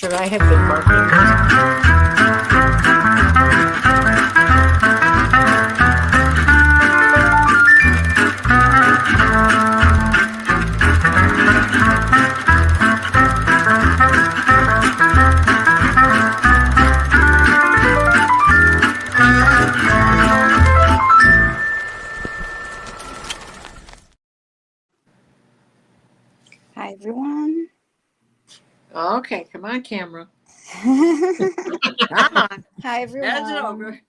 sure. I have been marking this. Hi, everyone. Okay, come on, camera. Hi, That's everyone. over.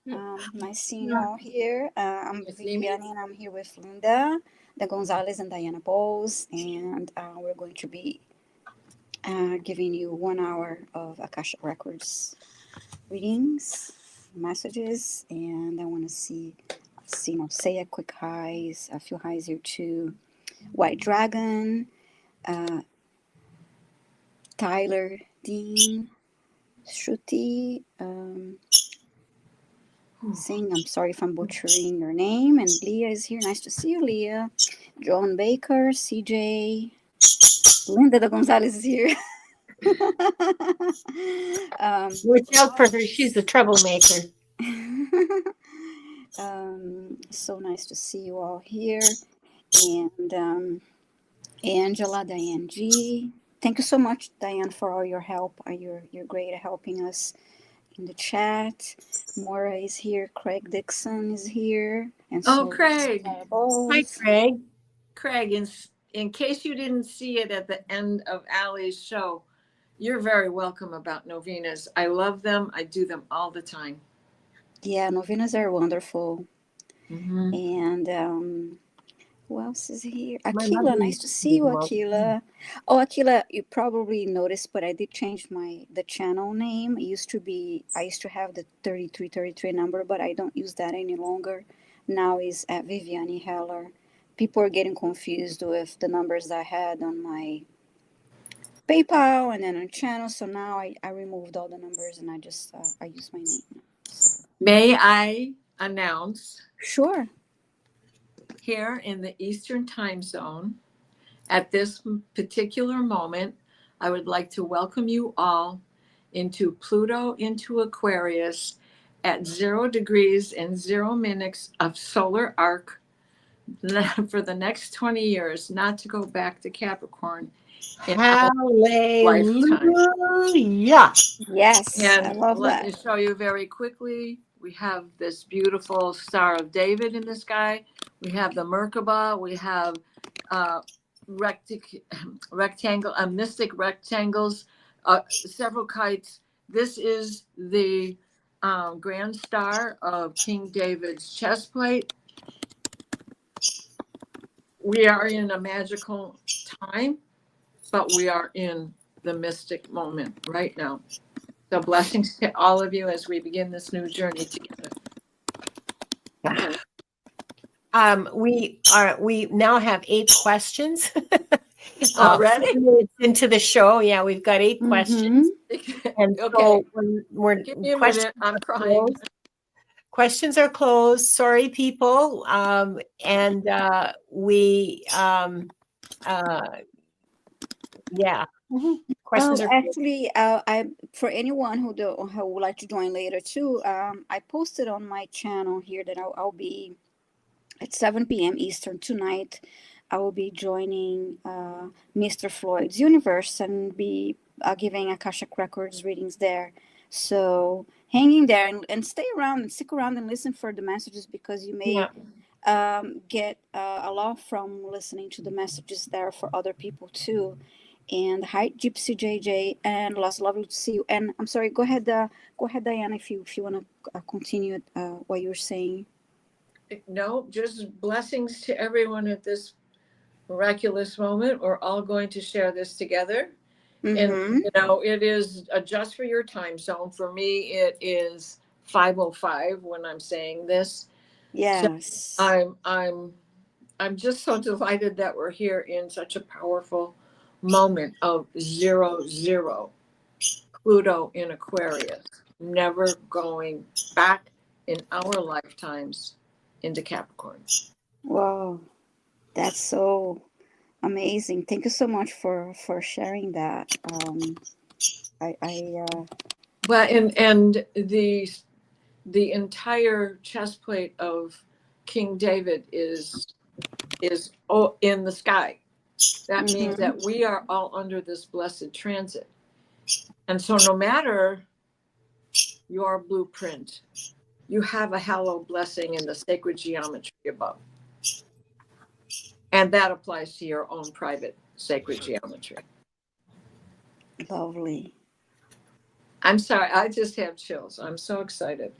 Nice seeing you all here. I'm You see me? Viviane, and I'm here with Linda, the Gonzalez, and Diana Bowles, and we're going to be giving you 1 hour of Akashic Records readings, messages, and I want to say a quick highs, a few highs here too. White Dragon, Tyler Dean, Shruti, saying I'm sorry if I'm butchering your name, and Leah is here. Nice to see you, Leah. John Baker, CJ, Linda de Gonzalez is here. Watch out for her. She's a troublemaker. So nice to see you all here. And Angela, Diane G. Thank you so much, Diane, for all your help. You're great at helping us in the chat. Maura is here. Craig Dixon is here. And Oh, so Craig. Hi, Craig. Craig, in case you didn't see it at the end of Allie's show, you're very welcome about novenas. I love them. I do them all the time. Yeah, novenas are wonderful. Mm-hmm. And who else is here? My Akila, mother nice to see you, Akila. Oh, Akila, you probably noticed, but I did change the channel name. I used to have the 3333 number, but I don't use that any longer. Now is at Viviane Heller. People are getting confused with the numbers I had on my PayPal and then on channel. So now I removed all the numbers and I just I use my name. So. May I announce? Sure. Here in the Eastern time zone, at this particular moment, I would like to welcome you all into Pluto into Aquarius at 0 degrees and 0 minutes of solar arc for the next 20 years, not to go back to Capricorn. Hallelujah. Yes, And I love let that. me show you very quickly. We have this beautiful Star of David in the sky. We have the Merkaba. We have mystic rectangles, several kites. This is the grand star of King David's chest plate. We are in a magical time, but we are in the mystic moment right now. So blessings to all of you as we begin this new journey together. We now have 8 questions. Already? Into the show. Yeah, we've got 8 questions. And Okay. so when Give me a minute. I'm crying. Questions are closed. Sorry, people. Yeah. Questions are actually, I for anyone who would like to join later too, I posted on my channel here that I'll be at 7 p.m. Eastern tonight. I will be joining Mr. Floyd's Universe and be giving Akashic Records readings there. So hanging there and stay around and stick around and listen for the messages because you may get a lot from listening to the messages there for other people too. And hi, Gypsy JJ, and lovely to see you. And I'm sorry, go ahead, Diana, if you want to continue what you're saying. No, just blessings to everyone at this miraculous moment. We're all going to share this together. And it is just for your time zone. For me, it is 5:05 when I'm saying this. Yes. So I'm just so delighted that we're here in such a powerful moment of 0-0. Pluto in Aquarius, never going back in our lifetimes into Capricorn. Wow, that's so amazing. Thank you so much for sharing that. Well, and the entire chest plate of King David is in the sky. That means that we are all under this blessed transit. And so no matter your blueprint, you have a hallowed blessing in the sacred geometry above. And that applies to your own private sacred geometry. Lovely. I'm sorry, I just have chills. I'm so excited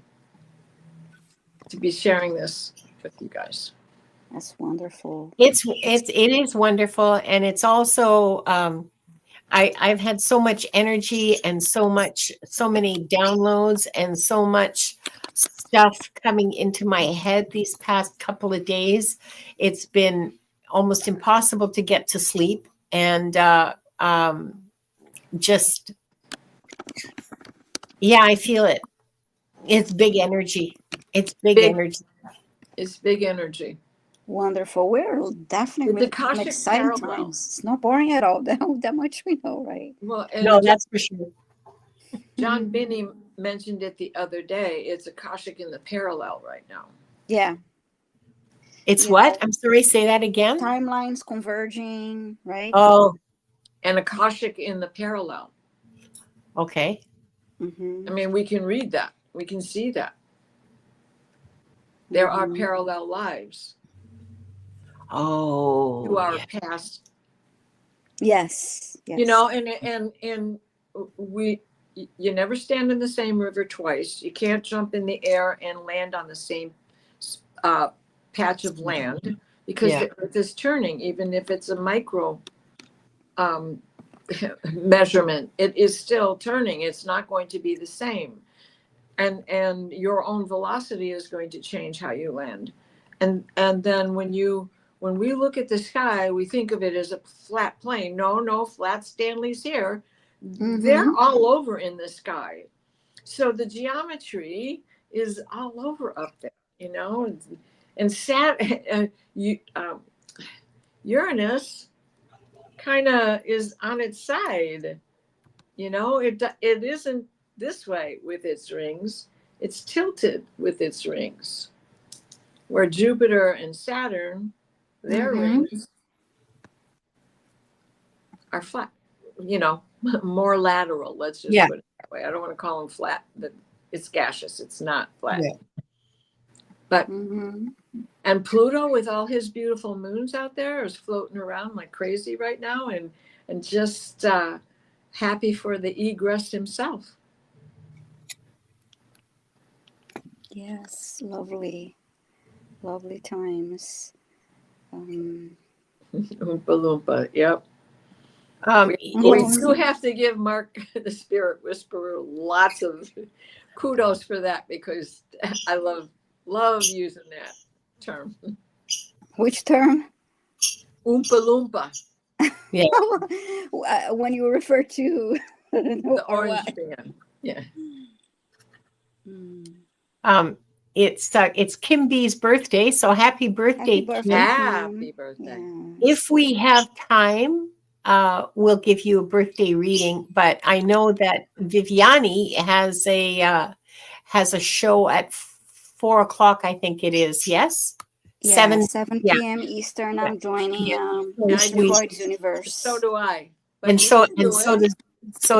to be sharing this with you guys. That's wonderful. It is wonderful, and it's also I've had so much energy and so many downloads and so much stuff coming into my head these past couple of days. It's been almost impossible to get to sleep, and just I feel it. It's big energy. It's big energy. It's big energy. Wonderful. We're definitely Akashic some exciting parallel. times. It's not boring at all. That much we know, right? Well, No, that's for sure. John Binney mentioned it the other day. It's Akashic in the parallel right now. Yeah. It's what? I'm sorry, say that again. Timelines converging, right? Oh, And Akashic in the parallel. okay. Mm-hmm. I mean, we can read that. We can see that. There are parallel lives. Oh, To our past. Yes. You know, and you never stand in the same river twice. You can't jump in the air and land on the same patch of land, because the earth is turning, even if it's a micro measurement, it is still turning. It's not going to be the same. And your own velocity is going to change how you land. And then when we look at the sky, we think of it as a flat plane. No, flat Stanley's here. They're all over in the sky. So the geometry is all over up there, you know. And Uranus kind of is on its side, you know. It isn't this way with its rings. It's tilted with its rings. Where Jupiter and Saturn, their rings are flat, you know, more lateral. Let's just put it that way. I don't want to call them flat, but it's gaseous. It's not flat. Yeah. But and Pluto, with all his beautiful moons out there, is floating around like crazy right now, and just happy for the egress himself. Yes, lovely times. Oompa Loompa, yep. We do have to give Mark, the Spirit Whisperer, lots of kudos for that, because I love using that term. Which term? Oompa Loompa. Yeah. When you refer to the orange band. Yeah. It's Kim B's birthday, so happy birthday, Kim. Happy birthday. Yeah. If we have time, we'll give you a birthday reading, but I know that Viviane has a show at 4:00, I think it is. Yes. Yeah, 7 p.m. Eastern. I'm joining Freud's Universe. So do I. But so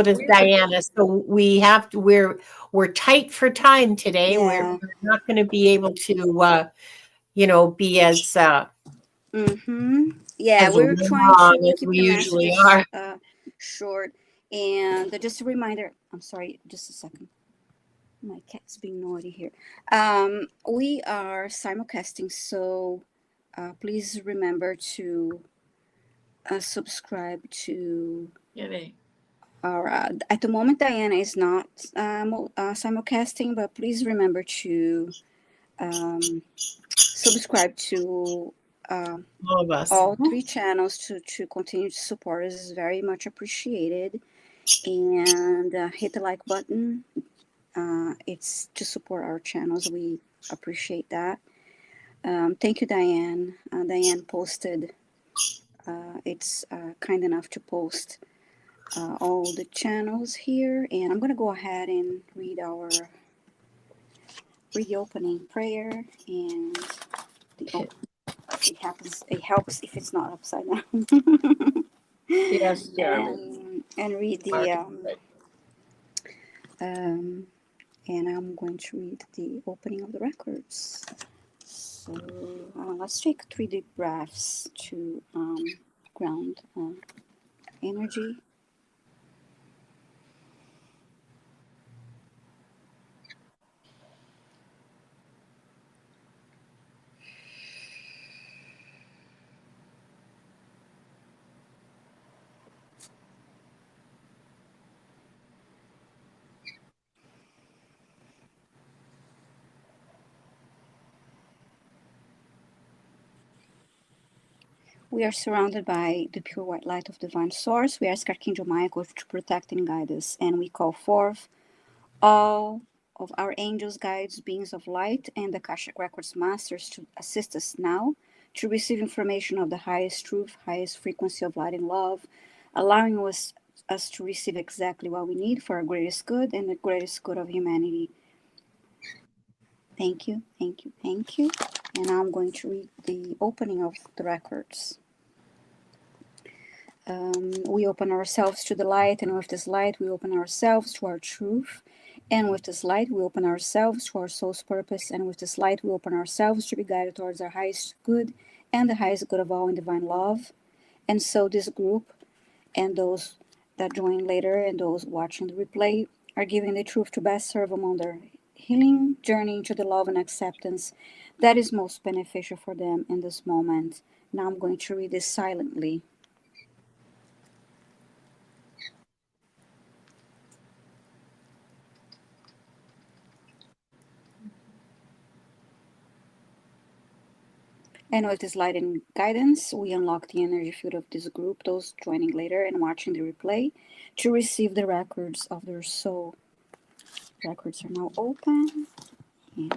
does Diana. So we're tight for time today. Yeah. We're not going to be able to be as yeah, as we're trying to keep we the usually messages are. Short. And just a reminder, I'm sorry, just a second. My cat's being naughty here. We are simulcasting, so please remember to subscribe to our. At the moment, Diana is not simulcasting, but please remember to subscribe to All of us. all 3 channels to continue to support us. Is very much appreciated. And hit the like button. It's to support our channels. We appreciate that. Thank you, Diane. Diane posted. It's kind enough to post all the channels here, and I'm going to go ahead and read the opening prayer, and it helps if it's not upside down. Yes, Jeremy. And read and I'm going to read the opening of the records. So let's take 3 deep breaths to ground energy. We are surrounded by the pure white light of divine source. We ask Archangel Michael to protect and guide us, and we call forth all of our angels, guides, beings of light, and the Akashic Records masters to assist us now to receive information of the highest truth, highest frequency of light and love, allowing us to receive exactly what we need for our greatest good and the greatest good of humanity. Thank you, thank you, thank you. And now I'm going to read the opening of the records. We open ourselves to the light, and with this light, we open ourselves to our truth. And with this light, we open ourselves to our soul's purpose. And with this light, we open ourselves to be guided towards our highest good and the highest good of all in divine love. And so, this group and those that join later and those watching the replay are giving the truth to best serve them on their healing journey into the love and acceptance that is most beneficial for them in this moment. Now, I'm going to read this silently. And with this light and guidance, we unlock the energy field of this group, those joining later and watching the replay, to receive the records of their soul. Records are now open. And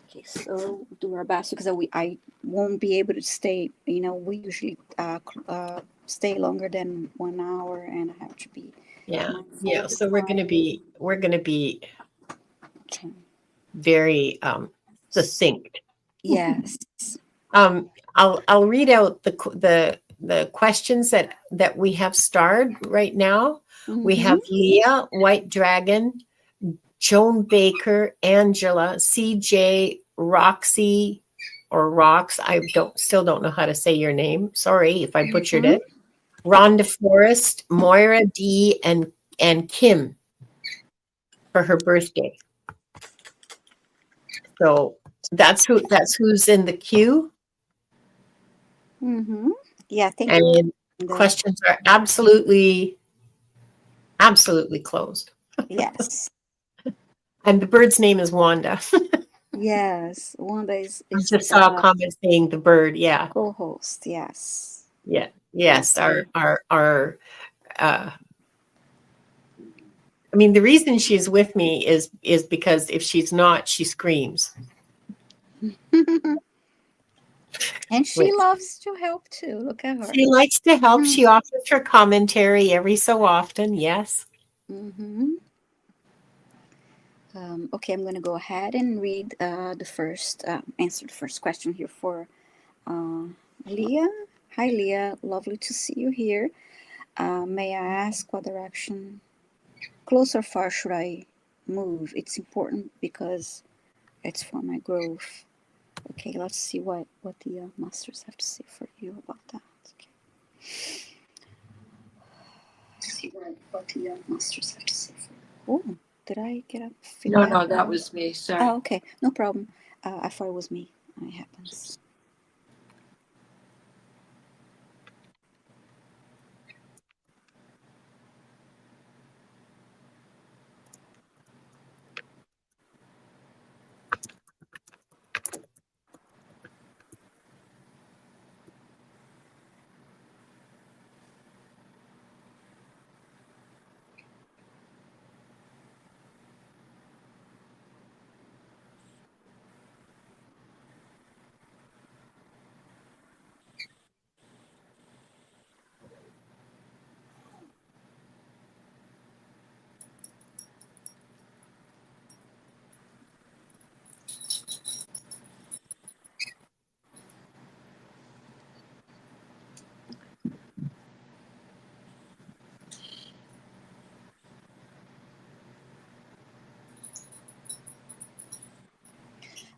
okay, so do our best because I won't be able to stay. We usually stay longer than 1 hour, and I have to be yeah. So we're gonna be Okay. very succinct. Yes. I'll read out the questions that we have starred right now. We have Leah, White Dragon, Joan Baker, Angela, CJ, Roxy, or Rox. I still don't know how to say your name. Sorry if I butchered it. Rhonda Forrest, Moira D, and Kim for her birthday. So that's who's in the queue. Yeah, thank you. And Questions are absolutely closed. Yes. And the bird's name is Wanda. Yes, Wanda is I just saw a comment saying the bird. Yeah. Co-host. Yes. Yeah. Yes. Our I mean, the reason she's with me is because if she's not, she screams. And she loves to help too. Look at her. She likes to help. She offers her commentary every so often. Yes. Okay, I'm going to go ahead and read answer the first question here for Leah. Hi, Leah. Lovely to see you here. May I ask what direction, close or far, should I move? It's important because it's for my growth. Okay, let's see what the masters have to say for you about that. Okay. See what the masters have to say for you. Oh, did I get a feedback? No, that was me. Sorry. Oh, okay, no problem. I thought it was me. It happens.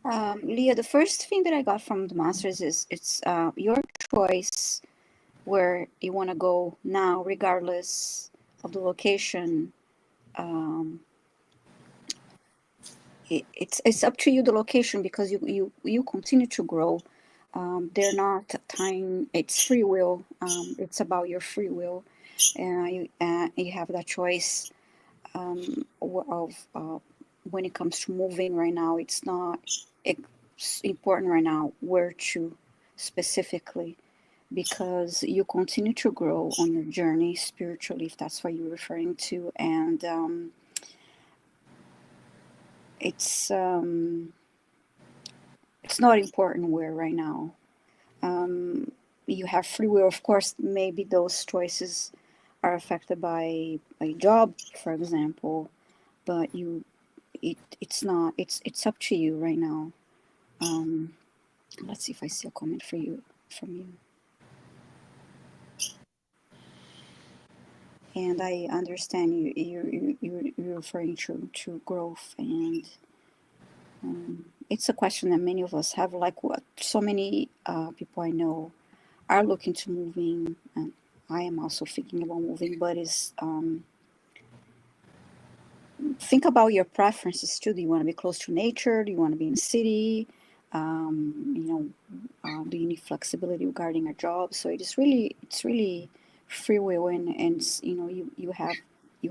Leah, the first thing that I got from the masters is it's your choice where you want to go now, regardless of the location. Um, it's up to you, the location, because you continue to grow. They're not time. It's free will. It's about your free will, and you have that choice of when it comes to moving. Right now, it's not important right now where to specifically, because you continue to grow on your journey spiritually, if that's what you're referring to, and it's it's not important where right now. You have free will, of course. Maybe those choices are affected by a job, for example, but it's not. It's up to you right now. Um, let's see if I see a comment for you from you. And I understand you're referring to growth, and it's a question that many of us have. Like, what so many people I know are looking to moving, and I am also thinking about moving. But is think about your preferences too. Do you want to be close to nature? Do you want to be in the city? Do you need flexibility regarding a job? So it's really free will, and you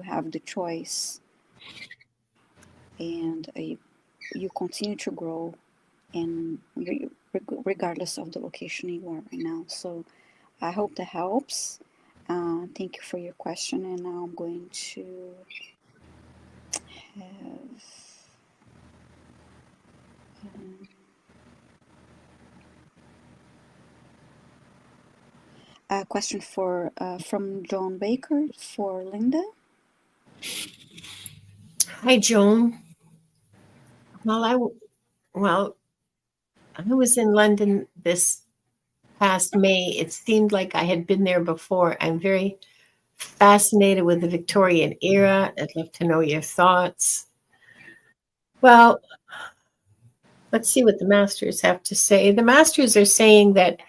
have the choice, and you continue to grow, and regardless of the location you are right now. So I hope that helps. Thank you for your question, and now I'm going to have a question from John Baker for Linda. Hi, Joan. Well, I was in London this past May. It seemed like I had been there before. I'm very fascinated with the Victorian era. I'd love to know your thoughts. Well, let's see what the masters have to say. The masters are saying that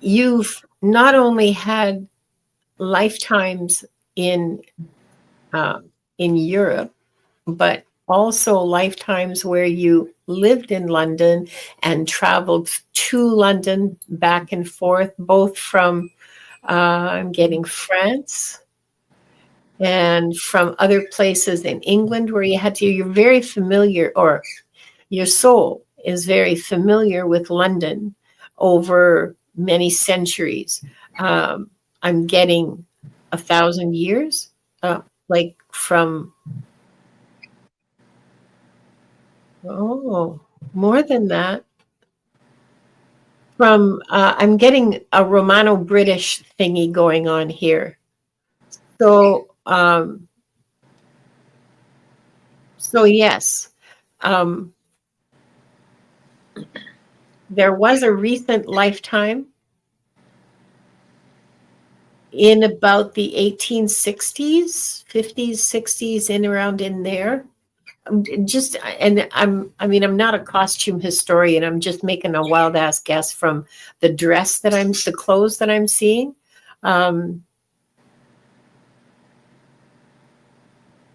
you've not only had lifetimes in Europe, but also lifetimes where you lived in London and traveled to London back and forth, both from I'm getting France and from other places in England where you had to. You're very familiar, or your soul is very familiar with London over many centuries. I'm getting 1,000 years, like from, oh, more than that. From, I'm getting a Romano-British thingy going on here. So, yes, there was a recent lifetime in about the 1860s, 50s, 60s, in around in there. I'm not a costume historian. I'm just making a wild ass guess from the clothes that I'm seeing.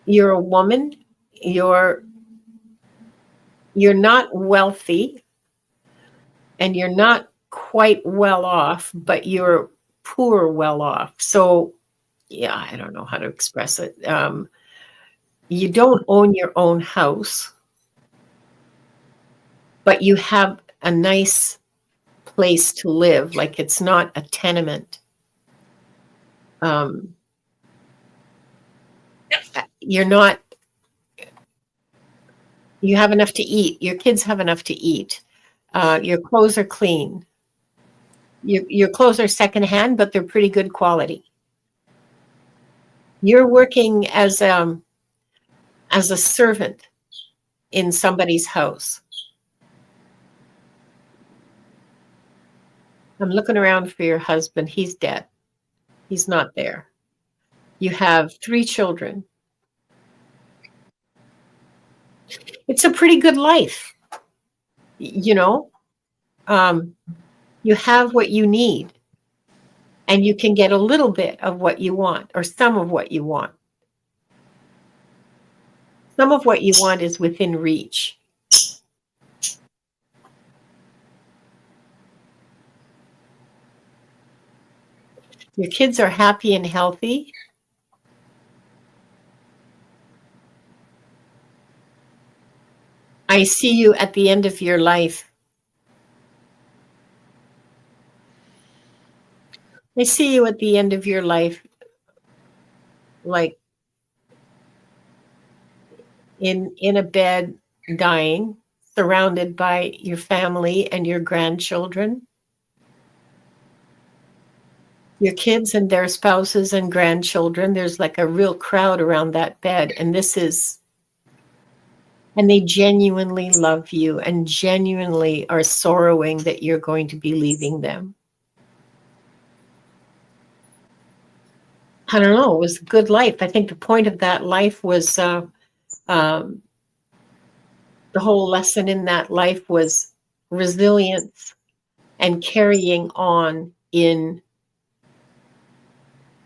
You're a woman. You're not wealthy, and you're not quite well off, but you're poor well off. So, yeah, I don't know how to express it. You don't own your own house, but you have a nice place to live. Like, it's not a tenement. You have enough to eat. Your kids have enough to eat. Your clothes are clean. Your clothes are secondhand, but they're pretty good quality. You're working as a servant in somebody's house. I'm looking around for your husband. He's dead. He's not there. You have 3 children. It's a pretty good life. You know, you have what you need, and you can get a little bit of what you want, or some of what you want. Some of what you want is within reach. Your kids are happy and healthy. I see you at the end of your life. I see you at the end of your life, like in a bed, dying, surrounded by your family and your grandchildren, your kids and their spouses and grandchildren. There's like a real crowd around that bed, and they genuinely love you and genuinely are sorrowing that you're going to be leaving them. I don't know. It was a good life. I think the point of that life was the whole lesson in that life was resilience and carrying on in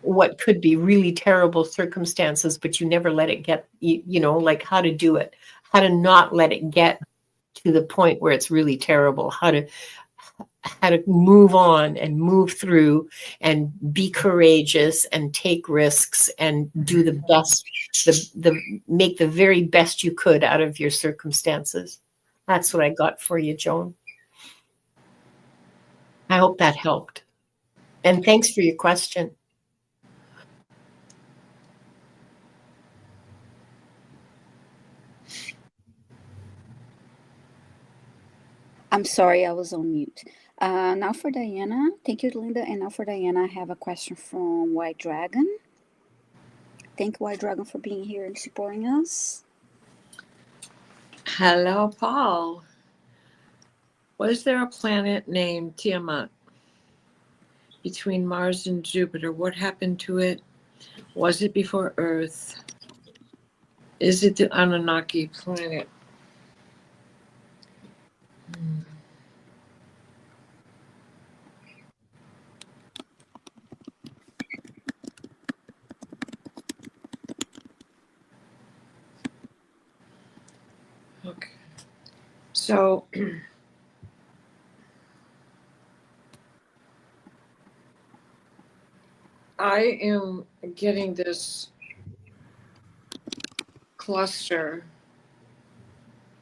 what could be really terrible circumstances, but you never let it get, you know, like how to do it, how to not let it get to the point where it's really terrible, how to move on and move through and be courageous and take risks and do the best, make the very best you could out of your circumstances. That's what I got for you, Joan. I hope that helped. And thanks for your question. I'm sorry, I was on mute. Now for Diana. Thank you, Linda. And now for Diana, I have a question from White Dragon. Thank you, White Dragon, for being here and supporting us. Hello, Paul. Was there a planet named Tiamat between Mars and Jupiter? What happened to it? Was it before Earth? Is it the Anunnaki planet? Okay. So I am getting this cluster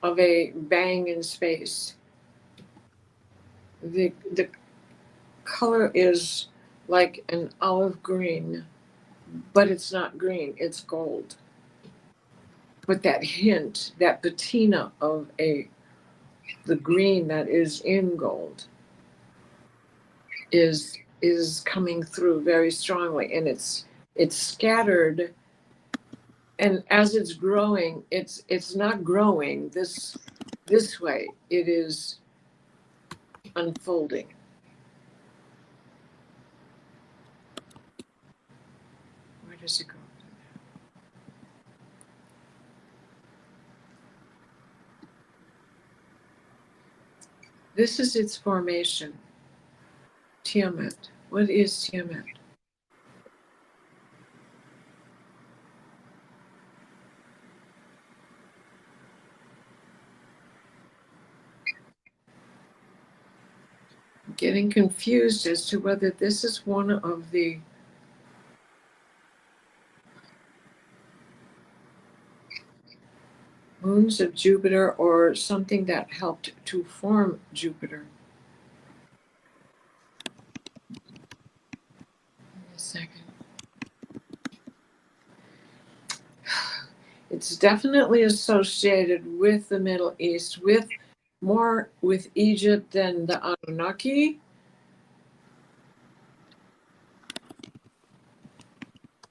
of a bang in space. The color is like an olive green, but it's not green, it's gold. But that hint, that patina of the green that is in gold is coming through very strongly, and it's scattered, and as it's growing, it's not growing this way, it is unfolding. Where does it go? This is its formation. Tiamat. What is Tiamat? I'm getting confused as to whether this is one of the moons of Jupiter or something that helped to form Jupiter. A second. It's definitely associated with the Middle East, more with Egypt than the Anunnaki.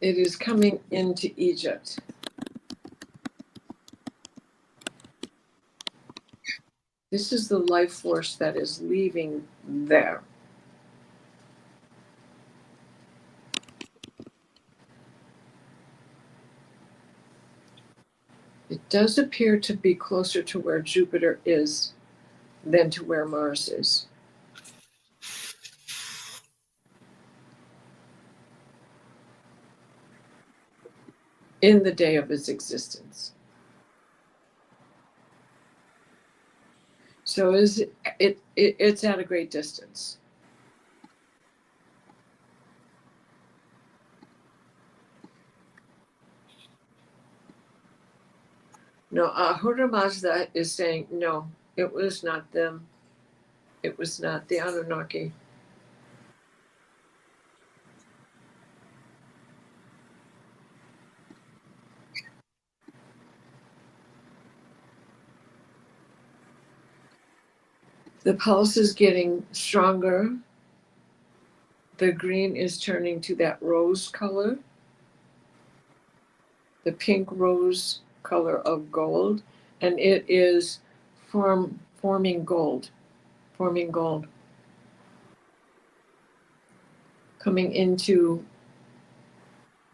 It is coming into Egypt. This is the life force that is leaving there. It does appear to be closer to where Jupiter is than to where Mars is. In the day of its existence. So it's at a great distance. No, Ahura Mazda is saying, no, it was not them. It was not the Anunnaki. The pulse is getting stronger. The green is turning to that rose color, the pink rose color of gold, and it is forming gold, coming into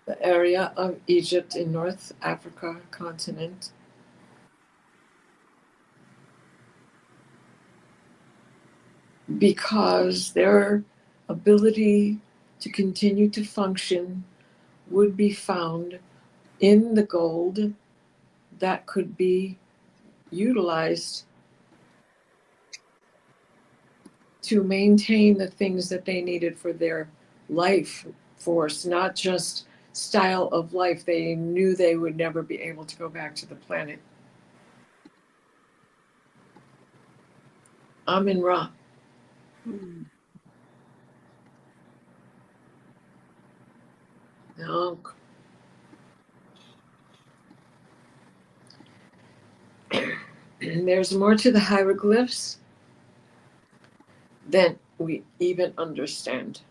the area of Egypt in North Africa continent. Because their ability to continue to function would be found in the gold that could be utilized to maintain the things that they needed for their life force, not just style of life. They knew they would never be able to go back to the planet. Amin Ra. No. There's more to the hieroglyphs than we even understand.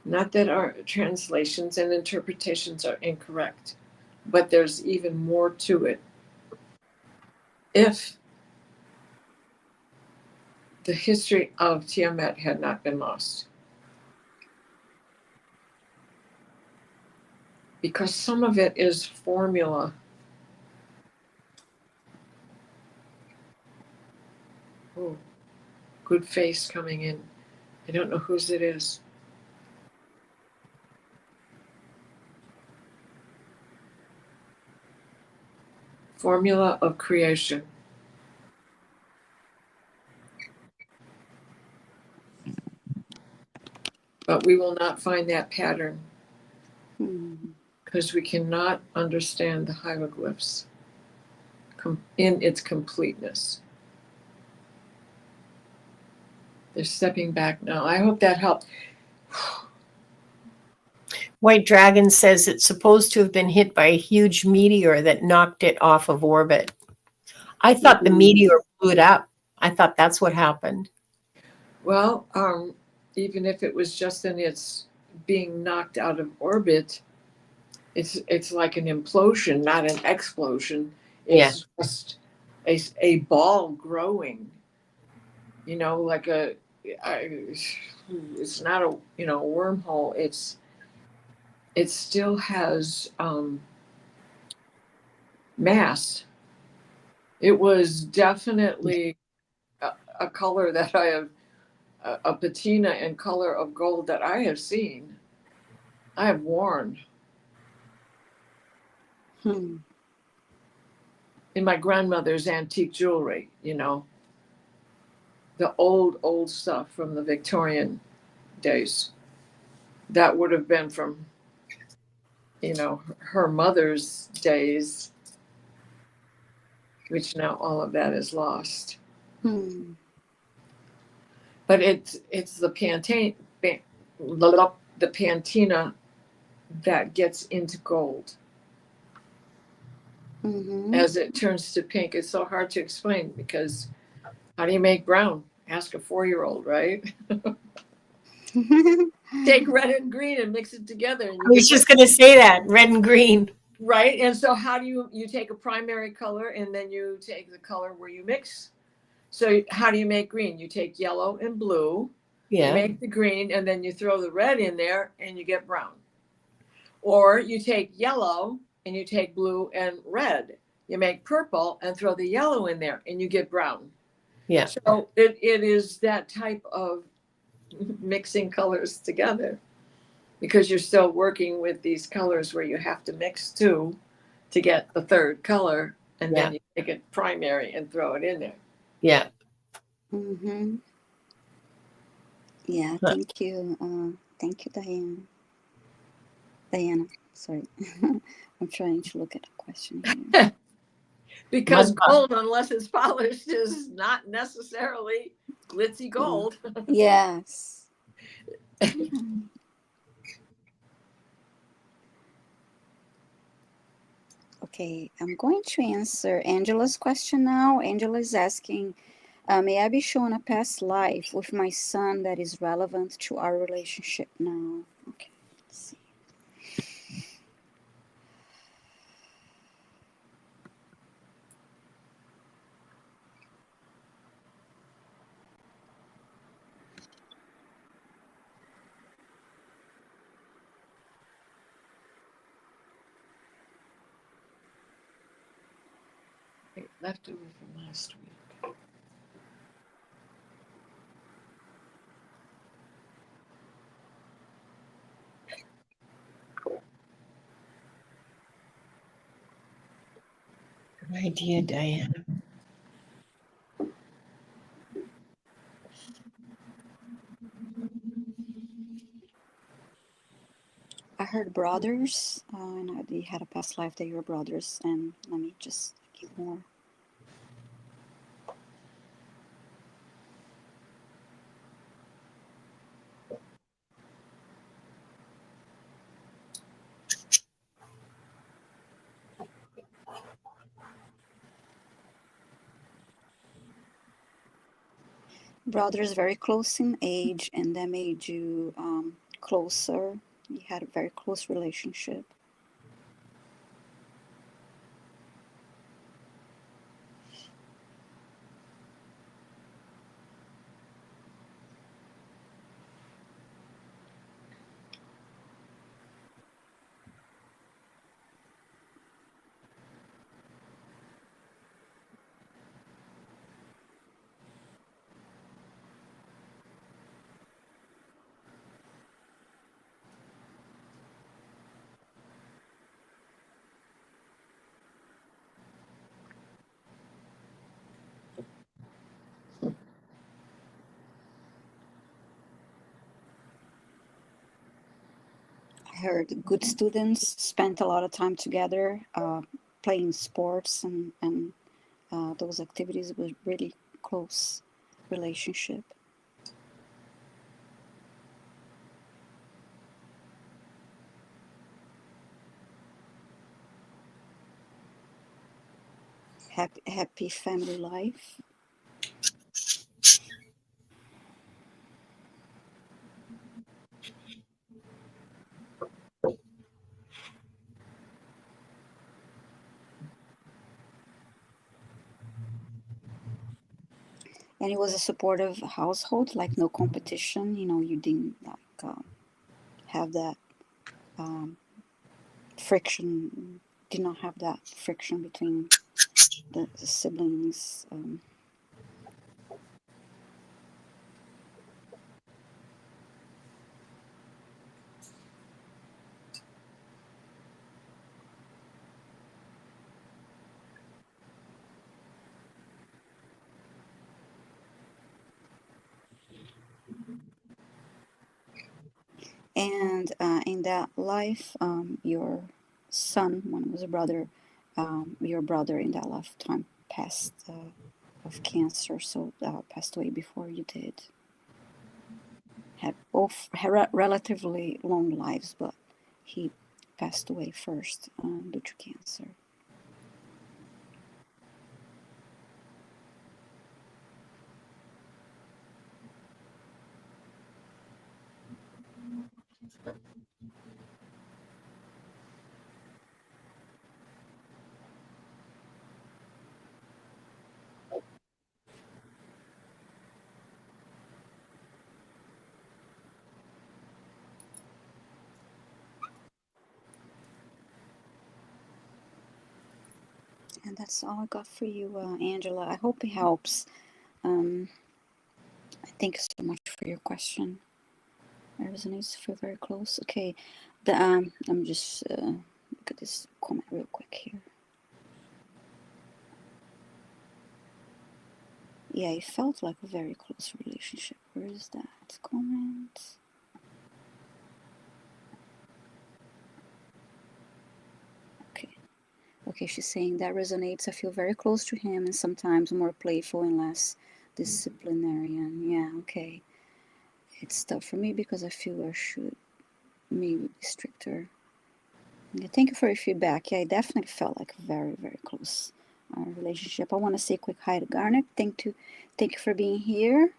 Not that our translations and interpretations are incorrect, but there's even more to it. If the history of Tiamat had not been lost. Because some of it is formula. Oh, good face coming in. I don't know whose it is. Formula of creation. But we will not find that pattern because we cannot understand the hieroglyphs in its completeness. They're stepping back now. I hope that helped. White Dragon says it's supposed to have been hit by a huge meteor that knocked it off of orbit. I thought the meteor blew it up. I thought that's what happened. Well, even if it was just in its being knocked out of orbit, it's like an implosion, not an explosion. It's just a ball growing. You know, like it's not a wormhole. It still has mass. It was definitely a color that I have, a patina and color of gold that I have seen. I have worn. In my grandmother's antique jewelry, the old stuff from the Victorian days. That would have been from, her mother's days, which now all of that is lost. But it's the patina that gets into gold. As it turns to pink. It's so hard to explain because how do you make brown? Ask a 4-year-old, right? Take red and green and mix it together. And I was just going to say that, red and green. Right. And so how do you take a primary color and then you take the color where you mix? So how do you make green? You take yellow and blue, you make the green, and then you throw the red in there and you get brown. Or you take yellow and you take blue and red. You make purple and throw the yellow in there, and you get brown. Yeah. So it is that type of mixing colors together, because you're still working with these colors where you have to mix two to get the third color, and then you take it primary and throw it in there. Yeah. Mm-hmm. Yeah, thank you. Thank you, Diane. Diana, sorry. I'm trying to look at the question here. Because gold, unless it's polished, is not necessarily glitzy gold. Yes. Okay, I'm going to answer Angela's question now. Angela is asking, may I be shown a past life with my son that is relevant to our relationship now? Okay, let's see. Leftover from last week. Good idea, Diana. I heard brothers, and they had a past life, they were brothers, and let me just get more. Brothers very close in age, and that made you closer. You had a very close relationship. I heard good students spent a lot of time together, playing sports, and those activities was really close relationship. Happy family life. And it was a supportive household, like no competition. You know, you didn't like have that friction. Did not have that friction between the siblings. And in that life, your son, one was a brother, your brother in that lifetime passed of cancer, so passed away before you did. Had both relatively long lives, but he passed away first due to cancer. And that's all I got for you, Angela. I hope it helps. Thank you so much for your question. It resonates, feel very close. Okay, let me just look at this comment real quick here. Yeah, it felt like a very close relationship. Where is that comment? Okay, she's saying that resonates. I feel very close to him and sometimes more playful and less disciplinarian. Yeah, okay. It's tough for me because I feel I should maybe be stricter. Yeah, thank you for your feedback. Yeah, I definitely felt like a very, very close relationship. I want to say a quick hi to Garnet. Thank you for being here.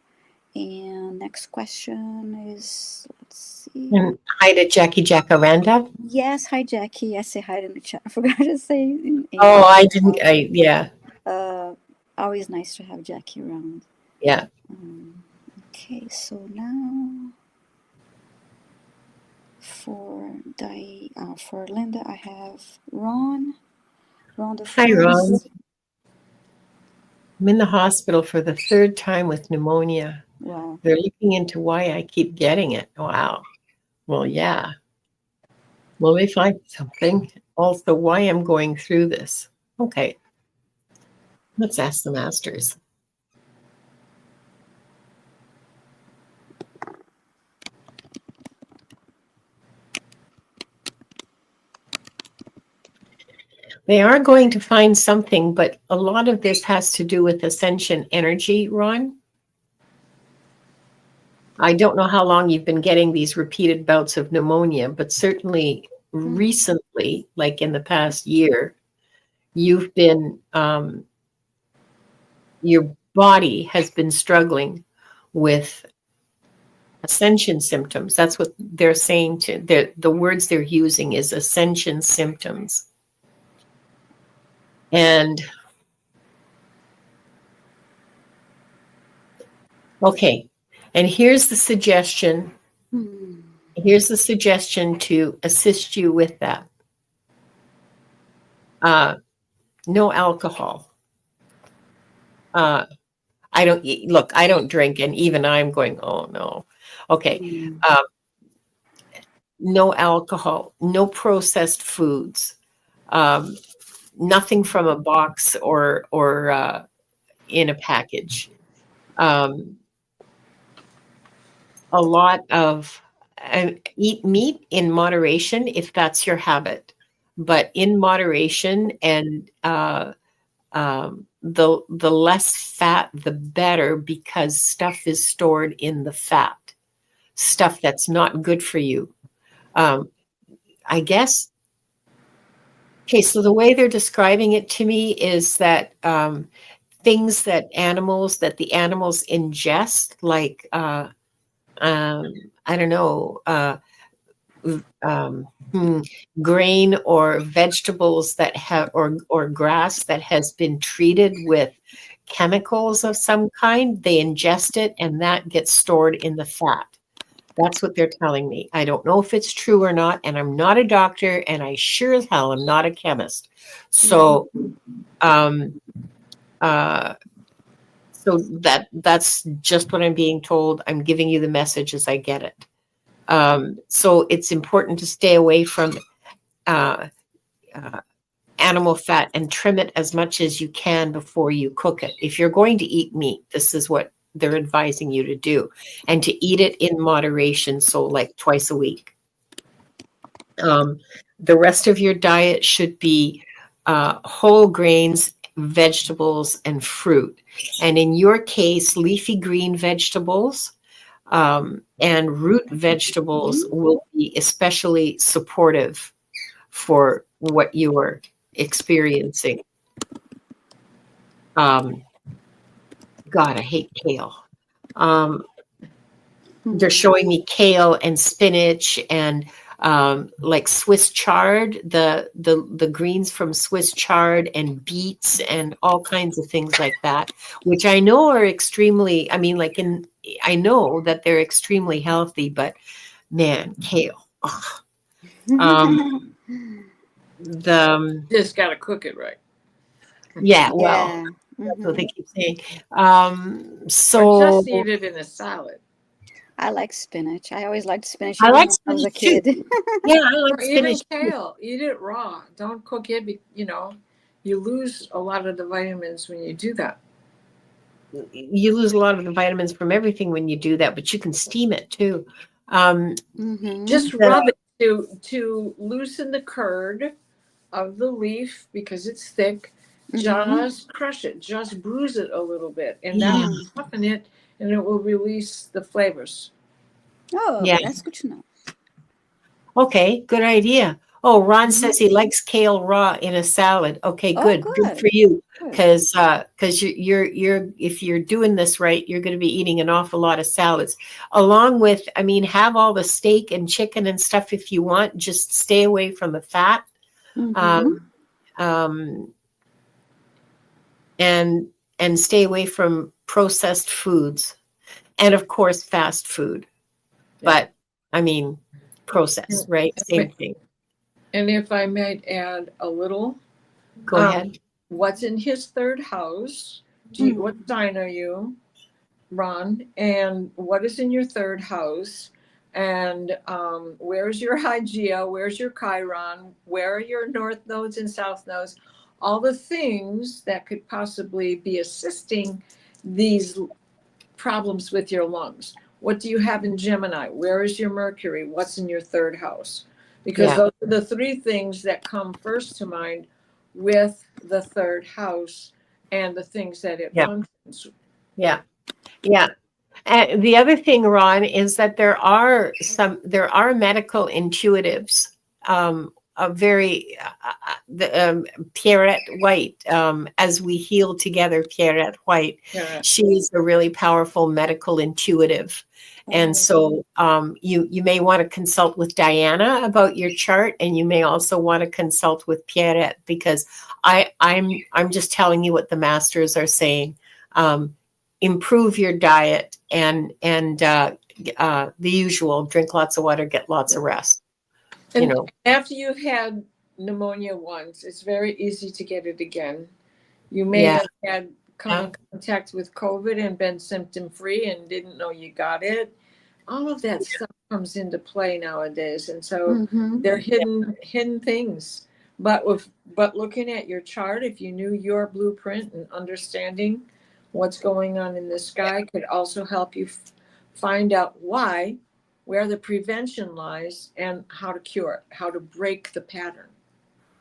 And next question is, let's see. And hi to Jackie Jacaranda. Yes, hi Jackie. I say hi in the chat. I forgot to say. Oh, I didn't. Yeah. Always nice to have Jackie around. Yeah. Okay, so now for Linda, I have Ron. Ron the Hi, first. Ron. I'm in the hospital for the 3rd time with pneumonia. Wow. They're looking into why I keep getting it. Wow. Well, yeah. Will they find something? Also, why I'm going through this. Okay. Let's ask the masters. They are going to find something, but a lot of this has to do with ascension energy, Ron. I don't know how long you've been getting these repeated bouts of pneumonia, but certainly recently, like in the past year, you've been, your body has been struggling with ascension symptoms. That's what they're saying the words they're using is ascension symptoms. And okay, and here's the suggestion. Here's the suggestion to assist you with that. No alcohol. I don't drink, and even I'm going, oh no. Okay. No alcohol, no processed foods, nothing from a box or in a package. A lot of eat meat in moderation if that's your habit, but in moderation, and the less fat the better, because stuff is stored in the fat, stuff that's not good for you. I guess. Okay, so the way they're describing it to me is that things that the animals ingest, like I don't know, grain or vegetables that have or grass that has been treated with chemicals of some kind, they ingest it and that gets stored in the fat. That's what they're telling me. I don't know if it's true or not, and I'm not a doctor, and I sure as hell am not a chemist. So, so that's just what I'm being told. I'm giving you the message as I get it. So it's important to stay away from animal fat and trim it as much as you can before you cook it. If you're going to eat meat, this is what they're advising you to do, and to eat it in moderation. So like twice a week. The rest of your diet should be whole grains, vegetables, and fruit. And in your case, leafy green vegetables and root vegetables will be especially supportive for what you are experiencing. God, I hate kale. They're showing me kale and spinach and like Swiss chard, the greens from Swiss chard, and beets and all kinds of things like that, which I know are extremely, I know that they're extremely healthy, but man, kale. Just got to cook it right. Yeah, well, Yeah. that's what they Hmm. keep saying. Or just So eat it in a salad. I like spinach. I always liked spinach I even like when I was a spinach too. kid. Yeah, I Or like even spinach too. kale. Eat it raw. Don't cook it. You lose a lot of the vitamins when you do that. You lose a lot of the vitamins from everything when you do that, but you can steam it too. Um, Hmm. Just the, rub it to loosen the curd of the leaf because it's thick. Hmm. Just crush it. Just bruise it a little bit, and that yeah, will soften it, and it will release the flavors. Oh, yeah. that's good to know. Okay, good idea. Oh, Ron Hmm. says he likes kale raw in a salad. Okay, Oh, good for good. you. Good. Because you're if you're doing this right, you're going to be eating an awful lot of salads, along with, I mean, have all the steak and chicken and stuff if you want. Just stay away from the fat, Hmm. um, um, and stay away from processed foods, and of course, fast food. Yeah. But I mean, processed, right? Same thing. And if I might add a little, Go um, ahead. what's in his third house? Mm. What sign are you, Ron? And what is in your third house? And where's your Hygeia? Where's your Chiron? Where are your north nodes and south nodes? All the things that could possibly be assisting these problems with your lungs. What do you have in Gemini? Where is your Mercury? What's in your third house? Because Yeah. those are the three things that come first to mind with the third house and the things that it Yeah. functions. Yeah. Yeah. And the other thing, Ron, is that there are medical intuitives. A very Pierrette White, as we heal together, Pierrette White. Yeah. She's a really powerful medical intuitive, and Oh. so you may want to consult with Diana about your chart, and you may also want to consult with Pierrette, because I'm just telling you what the masters are saying. Improve your diet and the usual: drink lots of water, get lots of rest. You And know, after you've had pneumonia once, it's very easy to get it again. You may yeah, have had come in contact with COVID and been symptom free and didn't know you got it. All of that stuff comes into play nowadays, and so Hmm. they're hidden things. But looking at your chart, if you knew your blueprint and understanding what's going on in the sky could also help you find out where the prevention lies, and how to cure it, how to break the pattern.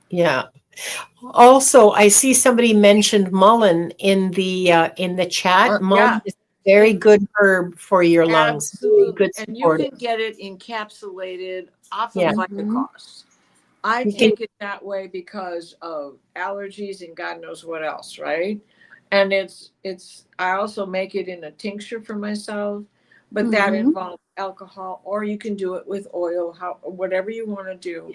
yeah. Also, I see somebody mentioned mullein in the chat. Yeah, Mullein is a very good herb for your lungs. Very absolutely. good And you supportive. can get it encapsulated off of Yeah, Hmm. Vitacost. I you can. take it that way because of allergies and God knows what else, right? And it's I also make it in a tincture for myself, but that Hmm. involves alcohol, or you can do it with oil, whatever you want to do.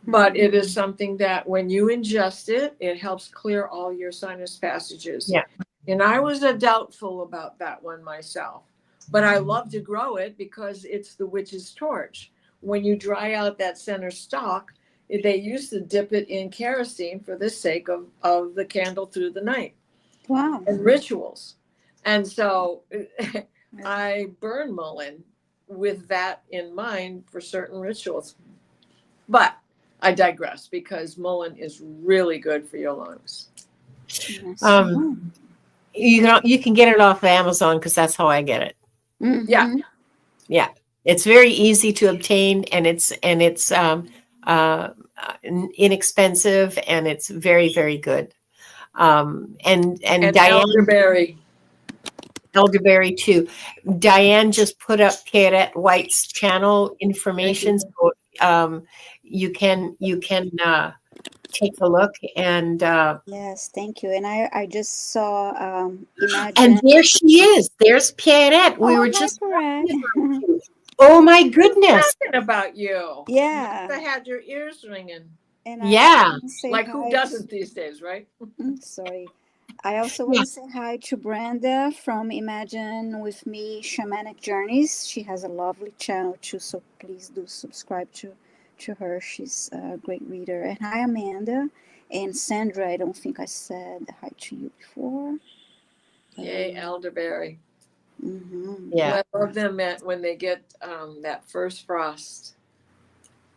But it is something that when you ingest it, it helps clear all your sinus passages. Yeah, And I was a doubtful about that one myself, but I love to grow it because it's the witch's torch. When you dry out that center stalk, they used to dip it in kerosene for the sake of the candle through the night Wow. and rituals. And so Yeah. I burn mullein with that in mind for certain rituals. But I digress, because mullein is really good for your lungs. Yes. um, you can get it off Amazon, because that's how I get it. Yeah. Hmm. Yeah, it's very easy to obtain, and it's inexpensive, and it's very good. And And Diane, elderberry. elderberry too. Diane just put up Pierrette White's channel Thank you. information, so you can take a look, Yes. Thank you. And I just saw and Imagine. there she is. There's Pierrette. We Oh, were hi, just Parag. talking about you. Oh my goodness! Talking about you. You must Yeah. have had your ears ringing. And I also Yeah, want to say Like who hi. doesn't these days, right? Sorry. I also want yeah, to say hi to Brenda from Imagine with Me Shamanic Journeys. She has a lovely channel too, so please do subscribe to to her. She's a great reader. And hi, Amanda. And Sandra, I don't think I said hi to you before. Yay, elderberry. Yeah. I love them when they get that first frost.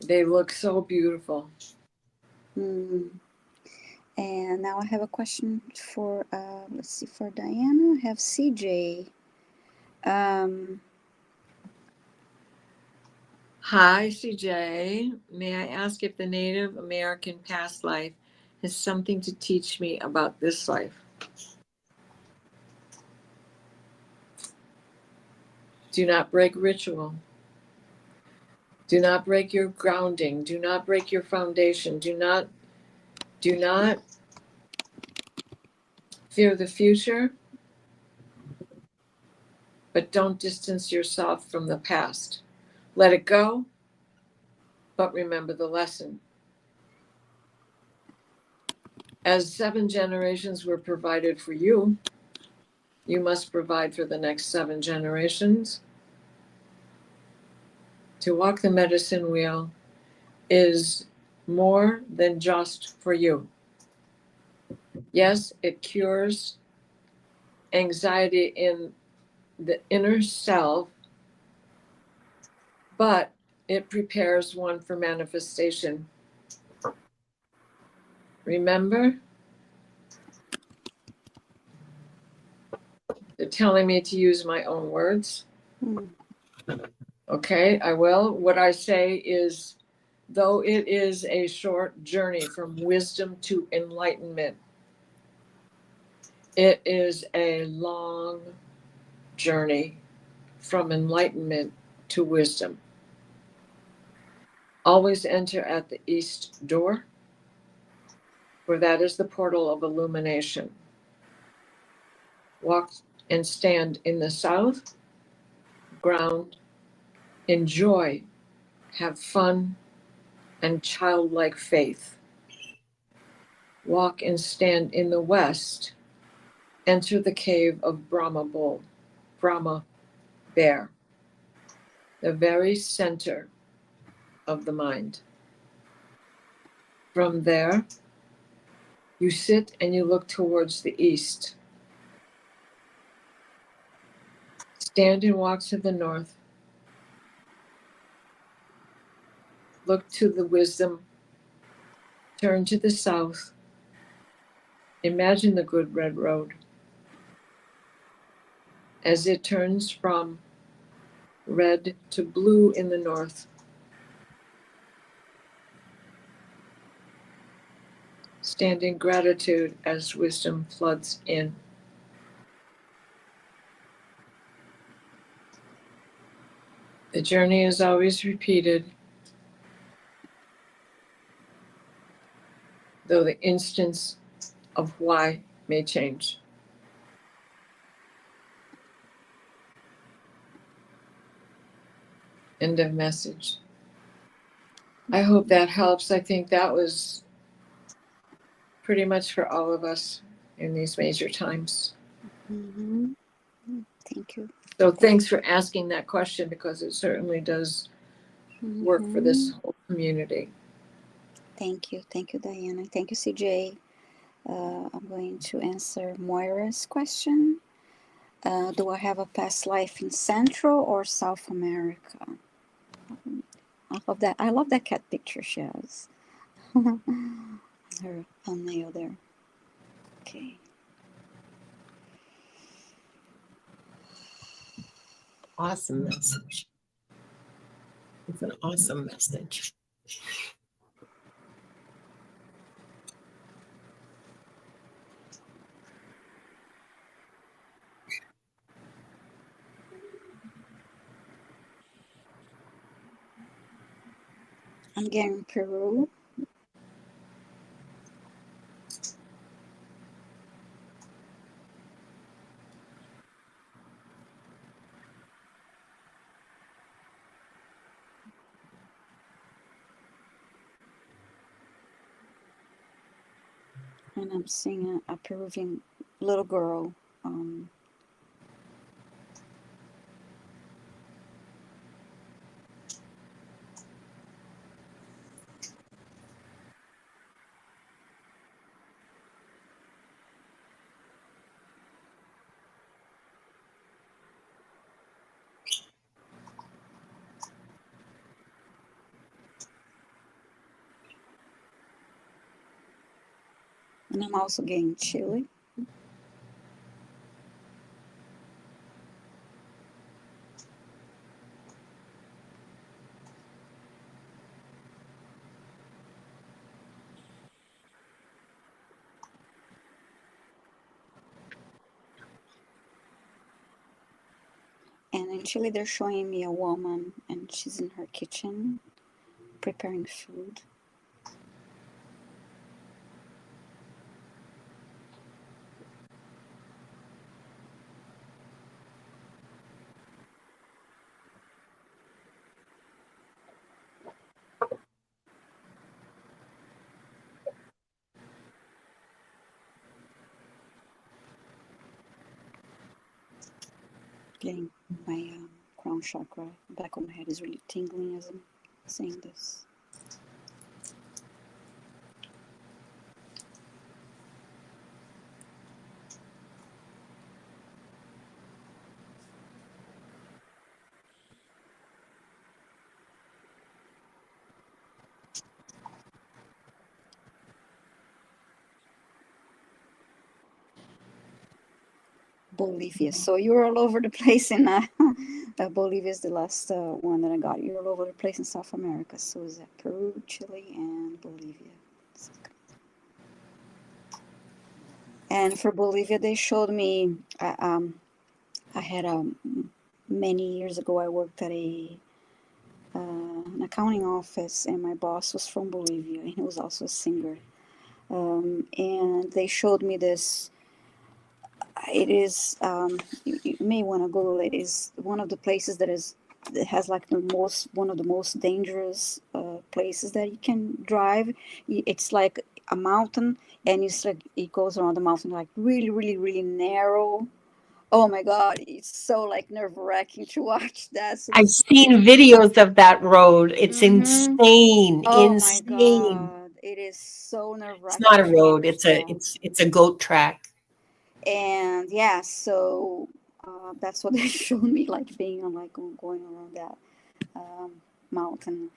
They look so beautiful. And now I have a question for, let's see, for Diana. I have CJ. Hi, CJ. May I ask if the Native American past life has something to teach me about this life? Do not break ritual. Do not break your grounding. Do not break your foundation. Do not fear the future, but don't distance yourself from the past. Let it go, but remember the lesson. As 7 generations were provided for you, you must provide for the next 7 generations. To walk the medicine wheel is more than just for you. Yes, it cures anxiety in the inner self, but it prepares one for manifestation. Remember? They're telling me to use my own words. Okay, I will. What I say is, though it is a short journey from wisdom to enlightenment, it is a long journey from enlightenment to wisdom. Always enter at the east door, for that is the portal of illumination. Walk and stand in the south, ground, enjoy, have fun, and childlike faith. Walk and stand in the west, enter the cave of Brahma Bull, Brahma Bear, the very center of the mind. From there, you sit and you look towards the east. Stand and walk to the north. Look to the wisdom. Turn to the south. Imagine the good red road as it turns from red to blue in the north. Stand in gratitude as wisdom floods in. The journey is always repeated, though the instance of why may change. End of message. I hope that helps. I think that was pretty much for all of us in these major times. Thank you. So thanks for asking that question, because it certainly does work for this whole community. Thank you, Diana. Thank you, CJ. I'm going to answer Moira's question. Do I have a past life in Central or South America? I love that. I love that cat picture she has. Her thumbnail there. Okay. Awesome message. It's an awesome message. I'm getting Peru. And I'm seeing a Peruvian little girl. And I'm also getting chilly. And in Chile, they're showing me a woman, and she's in her kitchen preparing food. Getting my crown chakra, back of my head is really tingling as I'm saying this. Bolivia. So you're all over the place in Bolivia is the last one that I got. You're all over the place in South America. So is that Peru, Chile, and Bolivia. And for Bolivia, they showed me. I had many years ago. I worked at an accounting office, and my boss was from Bolivia, and he was also a singer. And they showed me this. It is you may want to Google it. Is one of the places that has like one of the most dangerous places that you can drive. It's like a mountain, and it's like it goes around the mountain like really, really, really narrow. Oh my God, it's so like nerve-wracking to watch that. So I've seen videos of that road. It's insane, oh my insane. God, it is so It's nerve-wracking not a to road. watch It's that. a goat track. And yeah, so that's what they showed me, like being on like going around that mountain.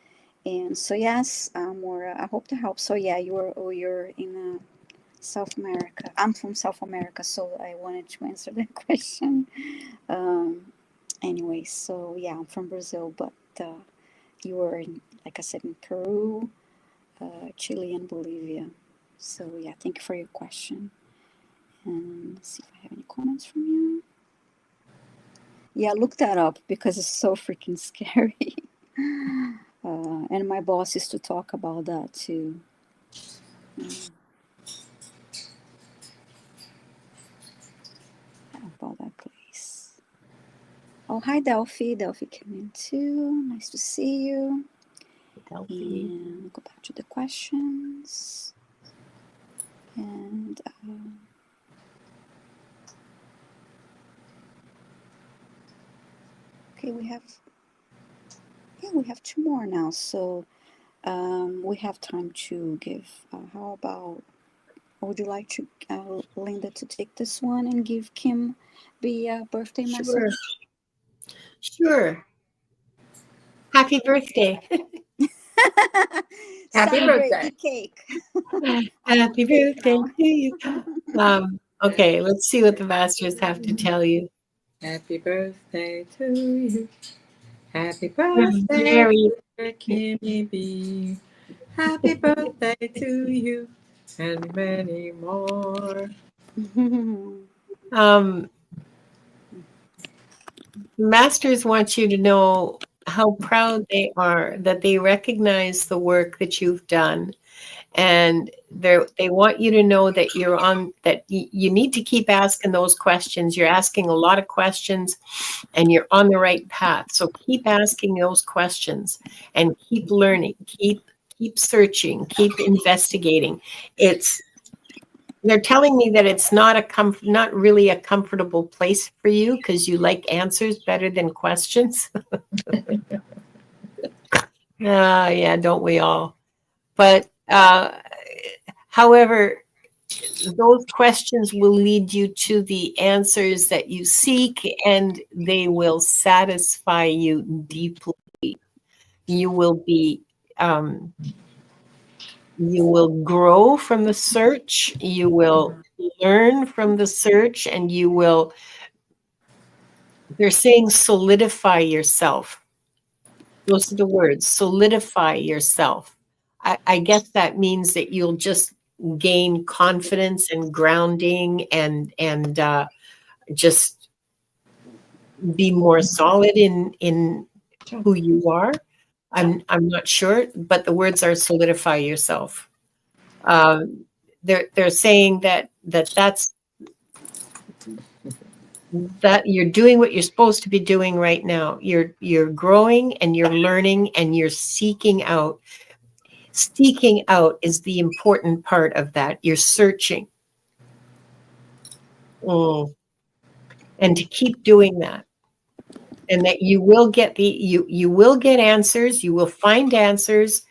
And so yes, I hope to help. So yeah, you're in South America. I'm from South America, so I wanted to answer that question. Anyway, so yeah, I'm from Brazil, but you were in, like I said, in Peru, Chile, and Bolivia. So yeah, thank you for your question. And let's see if I have any comments from you. Yeah, look that up because it's so freaking scary. And my boss used to talk about that too. About that place. Oh, hi, Delphi. Delphi came in too. Nice to see you. Delphi. And we'll go back to the questions. And okay, we have two more now. So we have time to give. How about? Would you like to, Linda, to take this one and give Kim the birthday message? Sure. Happy birthday. Happy Celebrate, birthday. eat cake. Happy Cake birthday now. to you. Okay, let's see what the masters have to tell you. Happy birthday to you. Happy birthday, Very. dear Kimmy B. Happy birthday to you and many more. Um, Masters want you to know how proud they are that they recognize the work that you've done, and they want you to know that you need to keep asking those questions. You're asking a lot of questions, and you're on the right path. So keep asking those questions and keep learning. Keep searching. Keep investigating. They're telling me that it's not really a comfortable place for you because you like answers better than questions. Yeah, don't we all? But however, those questions will lead you to the answers that you seek, and they will satisfy you deeply. You will be You will grow from the search. You will learn from the search, and you will, they're saying solidify yourself. Those are the words, solidify yourself. I guess that means that you'll just gain confidence and grounding and just be more solid in who you are. I'm not sure, but the words are solidify yourself. They're saying that's that you're doing what you're supposed to be doing right now. You're growing and you're learning and you're seeking out. Seeking out is the important part of that. You're searching. And to keep doing that. And that you will get you will get answers, you will find answers,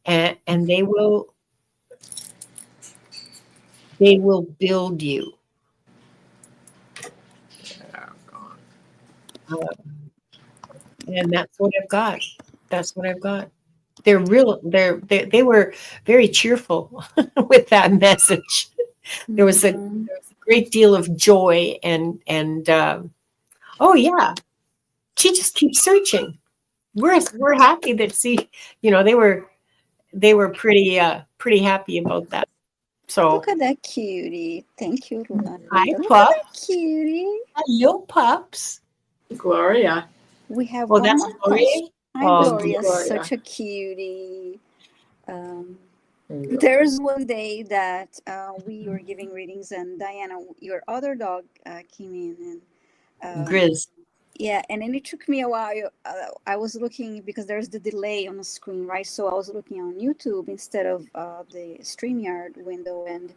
and they will build you. And that's what I've got. That's what I've got. They were very cheerful with that message. There was a great deal of joy and oh yeah, she just keeps searching. We're happy that they were pretty happy about that. So Look at that cutie. Thank you, Rhonda. hi, Look at pup. that cutie. Hello, pups. Gloria. We have Oh, one that's more Gloria? question. Hi, Oh, Gloria. Gloria. Such a cutie. There's one day that we were giving readings, and Diana, your other dog, came in, and Grizz. yeah, and then it took me a while. I was looking because there's the delay on the screen, right? So I was looking on YouTube instead of the StreamYard window, and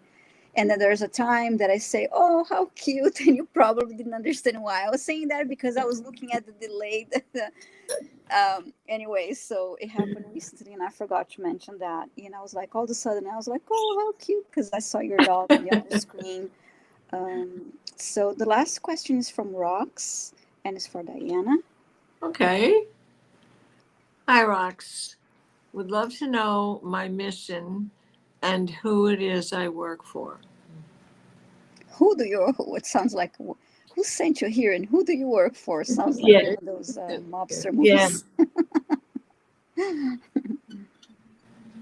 then there's a time that I say, "Oh, how cute!" And you probably didn't understand why I was saying that because I was looking at the delay. Anyway, so it happened recently, and I forgot to mention that. And I was like, all of a sudden, I was like, "Oh, how cute!" Because I saw your dog on the other screen. So the last question is from Rox, and it's for Diana. Okay. Hi, Rox. Would love to know my mission and who it is I work for. It sounds like, who sent you here and who do you work for? Sounds like Yeah. one of those mobster Yeah. movies.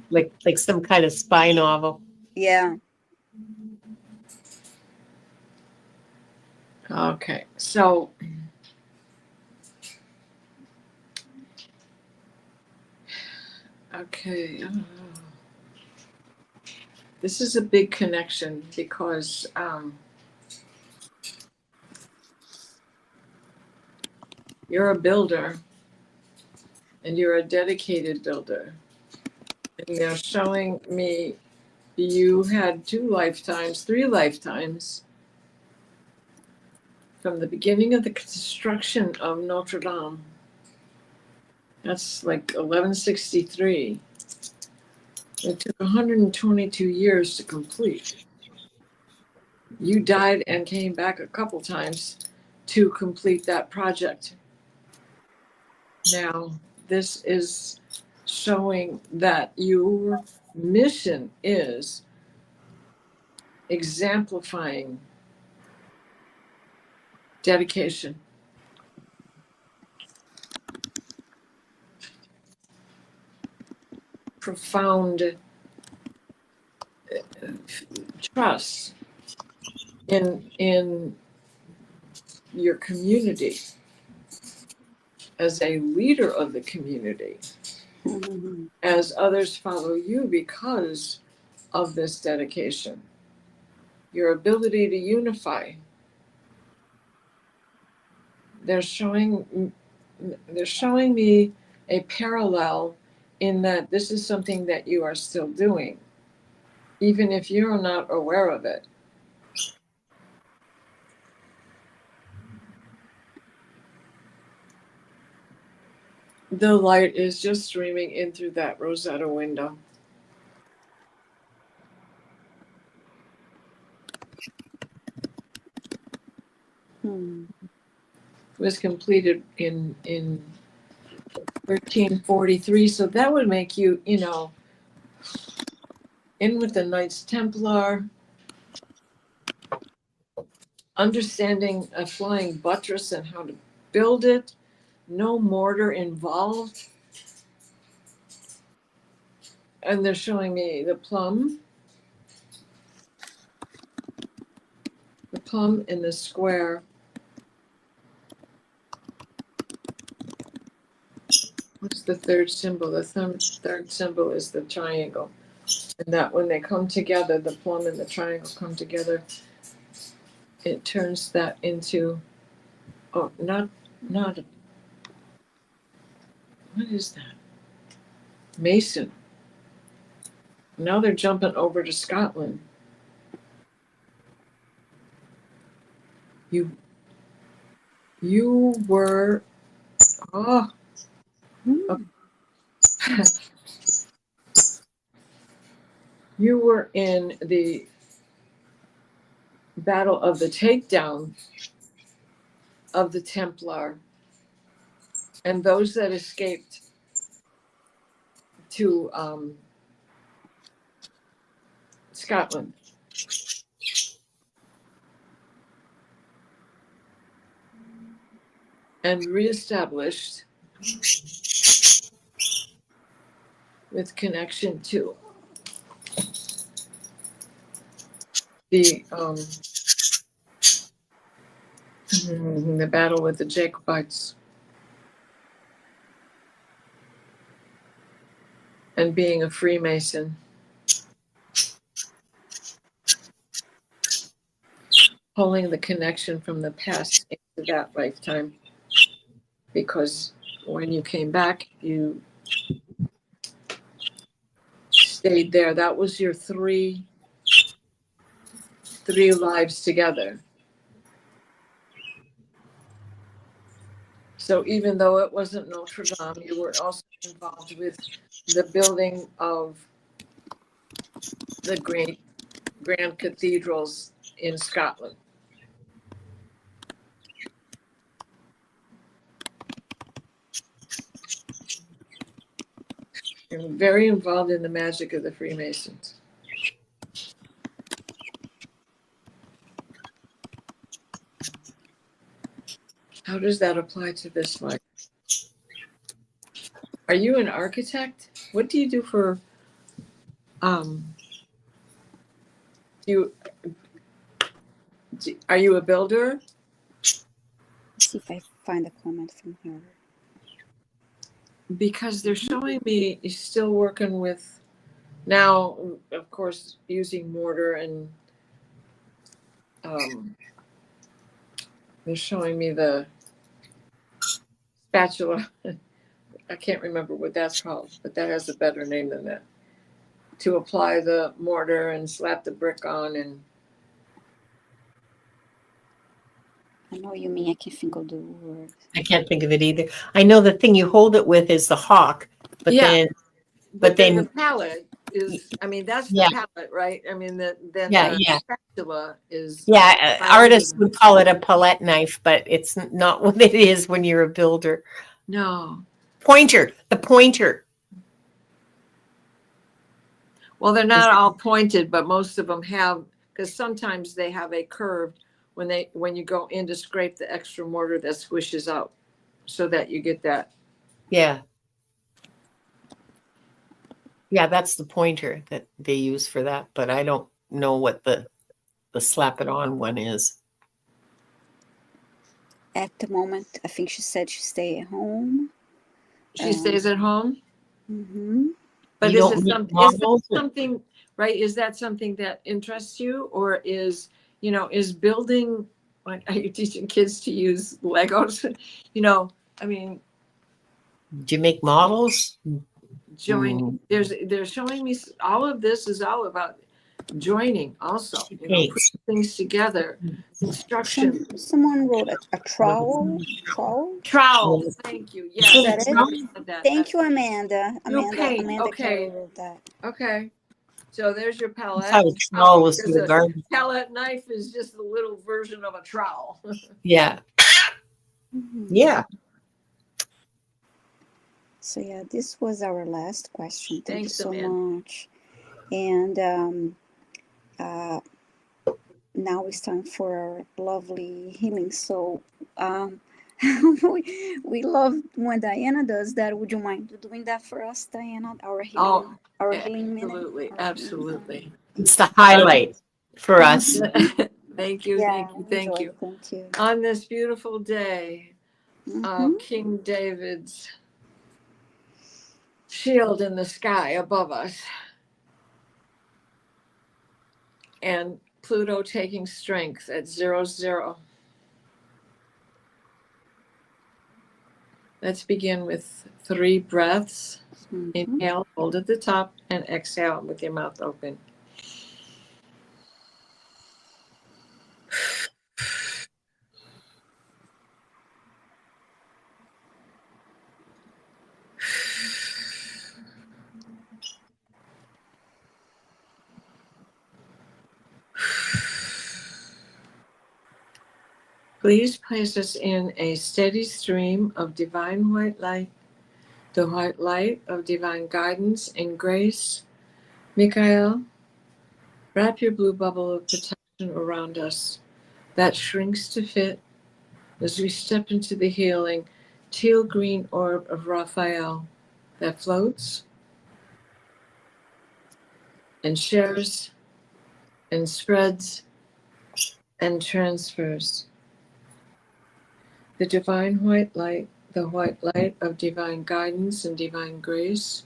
Like some kind of spy novel. Yeah. Okay. So okay. This is a big connection because you're a builder and you're a dedicated builder. And they're showing me you had 2 lifetimes, 3 lifetimes from the beginning of the construction of Notre Dame. That's like 1163. It took 122 years to complete. You died and came back a couple times to complete that project. Now, this is showing that your mission is exemplifying dedication. Profound trust in your community as a leader of the community, as others follow you because of this dedication, your ability to unify. They're showing me a parallel in that this is something that you are still doing, even if you're not aware of it. The light is just streaming in through that Rosetta window. Was completed in 1343, so that would make you, In with the Knights Templar. Understanding a flying buttress and how to build it. No mortar involved. And they're showing me the plum in the square. What's the third symbol? The third symbol is the triangle. And that when they come together, the plum and the triangle come together, it turns that into, oh, not, what is that? Mason. Now they're jumping over to Scotland. You were, oh, you were in the battle of the takedown of the Templar, and those that escaped to Scotland. And reestablished with connection to the battle with the Jacobites and being a Freemason. Pulling the connection from the past into that lifetime. Because when you came back, you stayed there. That was your three lives together. So even though it wasn't Notre Dame, you were also involved with the building of the great grand cathedrals in Scotland. You're very involved in the magic of the Freemasons. How does that apply to this life? Are you an architect? What do you do for are you a builder? Let's see if I find a comment from her. Because they're showing me you're still working with, now, of course, using mortar, and they're showing me the spatula. I can't remember what that's called, but that has a better name than that. To apply the mortar and slap the brick on. And I know you mean, I can't think of the word. I can't think of it either. I know the thing you hold it with is the hawk, but yeah, then the palette is, I mean, that's the yeah. palette, right? I mean, the spatula is. Artists would call it a palette knife, but it's not what it is when you're a builder. No. The pointer. Well, they're not all pointed, but most of them have, because sometimes they have a curved when you go in to scrape the extra mortar that squishes out, so that you get that. Yeah. Yeah, that's the pointer that they use for that, but I don't know what the slap it on one is. At the moment, I think she said she stay at home. She stays at home? Mm-hmm. But is that something, right? Is that something that interests you, or is building, like, are you teaching kids to use Legos? I mean. Do you make models? Joining. They're showing me all of this is all about joining also, putting things together. Construction. Someone wrote a trowel. Trowel. Thank you. Yes. Is that it? Thank you, Amanda. Amanda okay. wrote that. Okay. So there's your palette. Trowel was for the garden. Palette knife is just a little version of a trowel. Yeah. Yeah. So yeah, this was our last question. Thank you so much. And now it's time for our lovely healing. So we love when Diana does that. Would you mind doing that for us, Diana? Oh, Our healing minute. absolutely, Our healing minute. absolutely. It's the highlight for us. Thank you, Yeah, thank you, thank enjoy. you. Thank you. On this beautiful day Mm-hmm. of King David's shield in the sky above us, and Pluto taking strength at 0, 0. Let's begin with 3 breaths. Mm-hmm. Inhale, hold at the top, and exhale with your mouth open. Please place us in a steady stream of divine white light, the white light of divine guidance and grace. Michael, wrap your blue bubble of protection around us that shrinks to fit as we step into the healing teal green orb of Raphael that floats and shares and spreads and transfers. The divine white light, the white light of divine guidance and divine grace,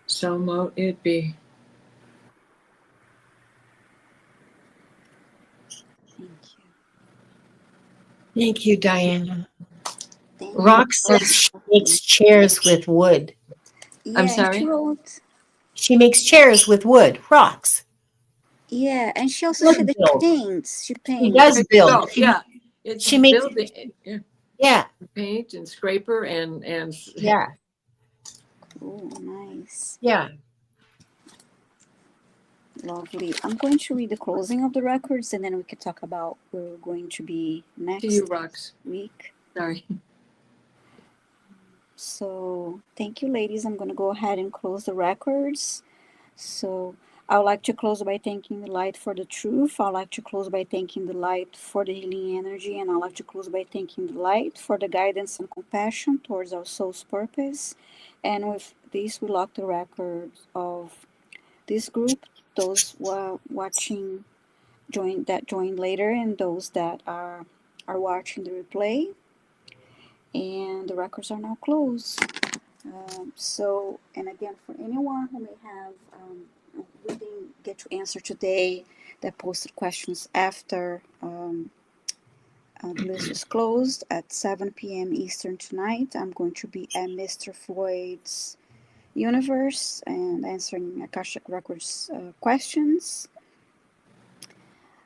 so mote it be. Thank Thank you, Diana. you. Rock says she makes chairs with wood. Yeah, I'm and she sorry? wrote. She makes chairs with wood, rocks. Yeah, and she also Does said that she build. paints. She She paints. does There you build. go. Yeah. It's She makes, building. Yeah. yeah, Paint and scraper and yeah, Oh, nice. yeah. Lovely. I'm going to read the closing of the records and then we can talk about where we're going to be to you, next Rocks. week. Sorry. So thank you, ladies. I'm going to go ahead and close the records. So I would like to close by thanking the light for the truth. I'd like to close by thanking the light for the healing energy. And I'd like to close by thanking the light for the guidance and compassion towards our soul's purpose. And with this, we lock the records of this group, those who are watching join later, and those that are watching the replay. And the records are now closed. So, and again, for anyone who may have, we didn't get to answer today, that posted questions after the list is closed at 7 p.m. Eastern tonight. I'm going to be at Mr. Floyd's universe and answering Akashic Records questions.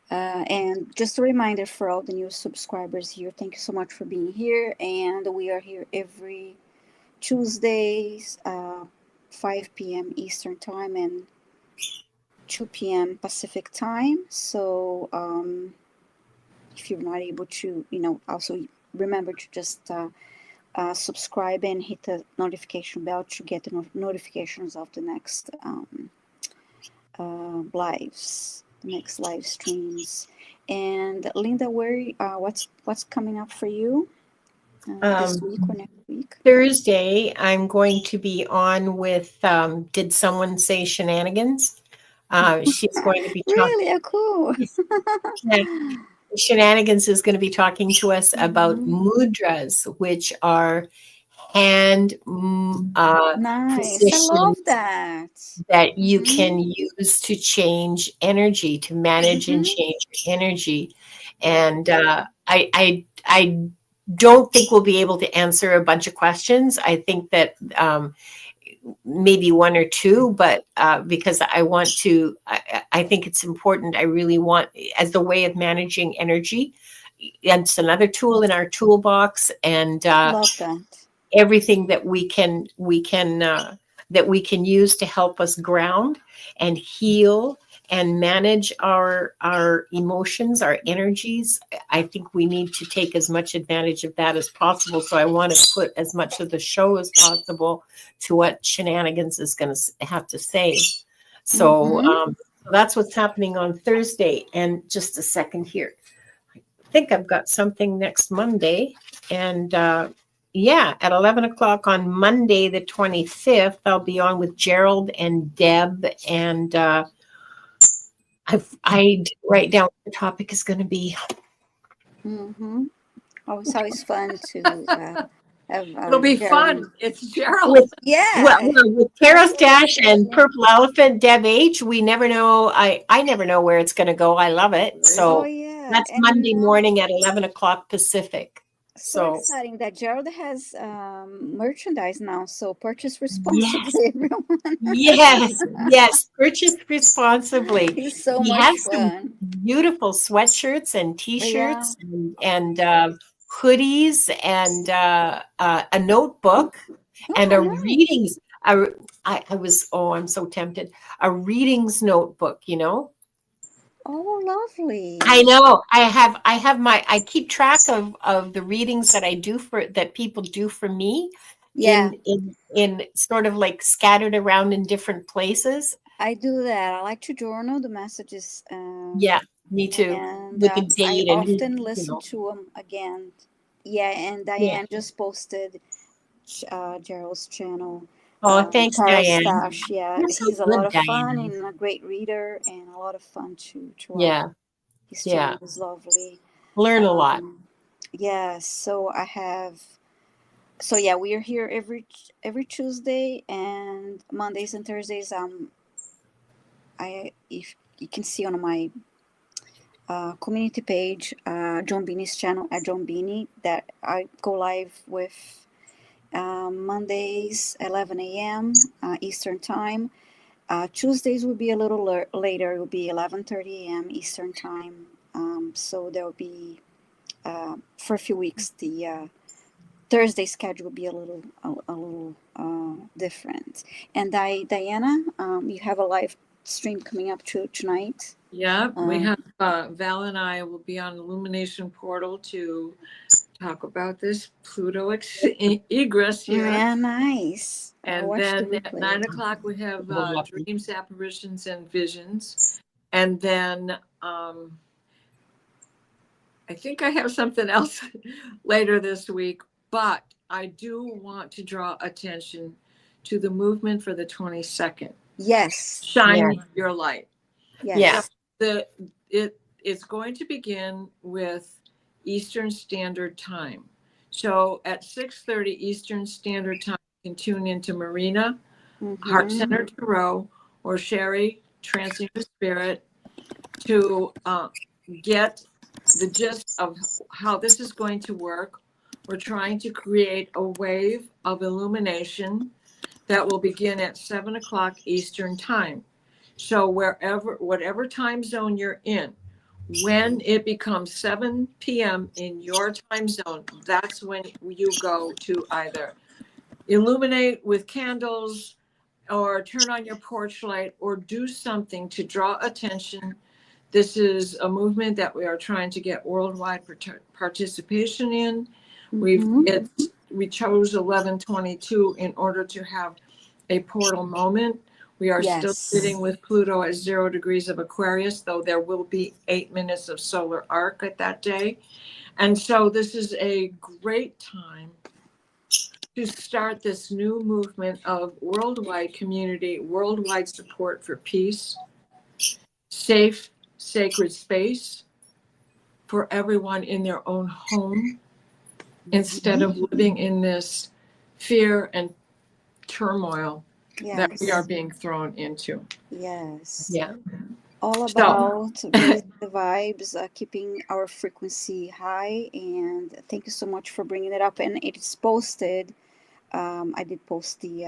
And just a reminder for all the new subscribers here, thank you so much for being here. And we are here every Tuesdays, 5 p.m. Eastern Time and 2 p.m. Pacific Time. So if you're not able to, also remember to just subscribe and hit the notification bell to get the notifications of the next lives, the next live streams. And Linda, what's coming up for you this week or next week? Thursday, I'm going to be on with Did Someone Say Shenanigans? She's going to be Really cool. Shenanigans is going to be talking to us about mudras, which are hand Nice. positions I love that. that you can use to change energy, to manage and change your energy. And I don't think we'll be able to answer a bunch of questions. I think that maybe one or two, but because I want to, I think it's important. I really want, as the way of managing energy, it's another tool in our toolbox, and Love that. everything that we can use to help us ground and heal and manage our emotions, our energies. I think we need to take as much advantage of that as possible. So I want to put as much of the show as possible to what Shenanigans is going to have to say. So Mhm. that's what's happening on Thursday. And just a second here. I think I've got something next Monday. And yeah, at 11 o'clock on Monday, the 25th, I'll be on with Gerald and Deb. And I did write down what the topic is going to be. Mhm. Oh, it's always fun to have It'll be Geraldine. fun. It's Gerald. With Yeah. with Tara Stash and Purple Elephant, Deb H, we never know. I never know where it's going to go. I love it. Oh So yeah, that's and Monday morning at 11 o'clock Pacific. so So exciting that Gerald has merchandise now. So purchase yes, responsibly, everyone. yes. Purchase responsibly. He's so He much has some fun. beautiful sweatshirts and Yeah. T-shirts and hoodies and a notebook and a Oh, nice. readings. A, I was I'm so tempted. A readings notebook, you know. Oh, I lovely. know. I keep track of the readings that I do for that people do for me Yeah, in sort of like scattered around in different places. I do that. I like to journal the messages, Yeah, me too. and With the I date and who, often you listen know. to them again. Yeah, and Yeah. Diane just posted Gerald's channel. Oh, thanks, Tara Diane. Stash, yeah, You're so he's a lot good, of fun Diane. and a great reader and a lot of fun to watch. Yeah, His yeah. channel is lovely. Learn a lot. Yeah, so I have. So yeah, we are here every Tuesday and Mondays and Thursdays. I if you can see on my community page, John Beanie's channel at John Beanie, that I go live with Mondays 11 a.m. Eastern time. Tuesdays will be a little later. It will be 11:30 a.m. Eastern time. So there will be for a few weeks the Thursday schedule will be a little different. And Diana, you have a live stream coming up tonight. Yeah, we Uh, have Val and I will be on Illumination Portal to talk about this Pluto egress here. yeah, nice. I'll And watch the then at replay. 9 o'clock, we have dreams, apparitions, and visions. And then I think I have something else later this week, but I do want to draw attention to the movement for the 22nd. Yes. Shine Yeah. your light. Yes. Yeah. It's going to begin with Eastern Standard Time. So at 6:30 Eastern Standard Time, you can tune into Marina, Heart Center Tarot, or Sherry, Trancing the Spirit, to get the gist of how this is going to work. We're trying to create a wave of illumination that will begin at 7 o'clock Eastern Time. So whatever time zone you're in, when it becomes 7 p.m. in your time zone, that's when you go to either illuminate with candles or turn on your porch light or do something to draw attention. This is a movement that we are trying to get worldwide participation in. We chose 11/22 in order to have a portal moment. We are still sitting with Pluto at 0 degrees of Aquarius, though there will be 8 minutes of solar arc at that day. And so this is a great time to start this new movement of worldwide community, worldwide support for peace, safe, sacred space for everyone in their own home, instead of living in this fear and turmoil that we are being thrown into. Yes. Yeah. All about raising the vibes, keeping our frequency high. And thank you so much for bringing it up. And it is posted. I did post the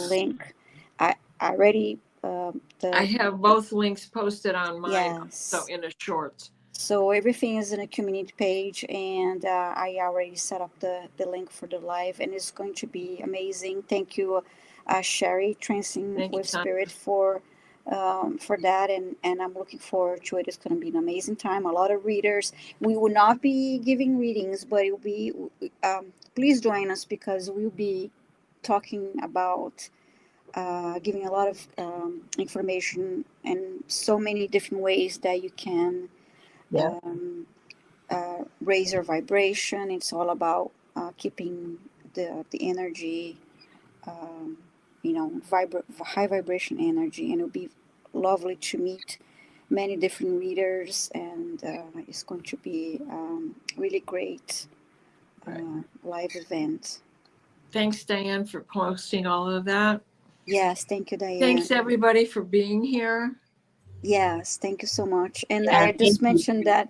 link. I already. I have both links posted on mine, Yes. so in a short. So everything is in a community page, and I already set up the link for the live, and it's going to be amazing. Thank you, Sherry, Trancing with Spirit, for that, and I'm looking forward to it. It's going to be an amazing time. A lot of readers. We will not be giving readings, but it will be. Please join us because we'll be talking about giving a lot of information and so many different ways that you can Yeah. raise your vibration. It's all about keeping the energy, high vibration energy, and it'll be lovely to meet many different readers, and it's going to be really great live event. Thanks, Diane, for posting all of that. Yes, thank you, Diane. Thanks, everybody, for being here. Yes, thank you so much. And Yeah, I just thank you. mentioned that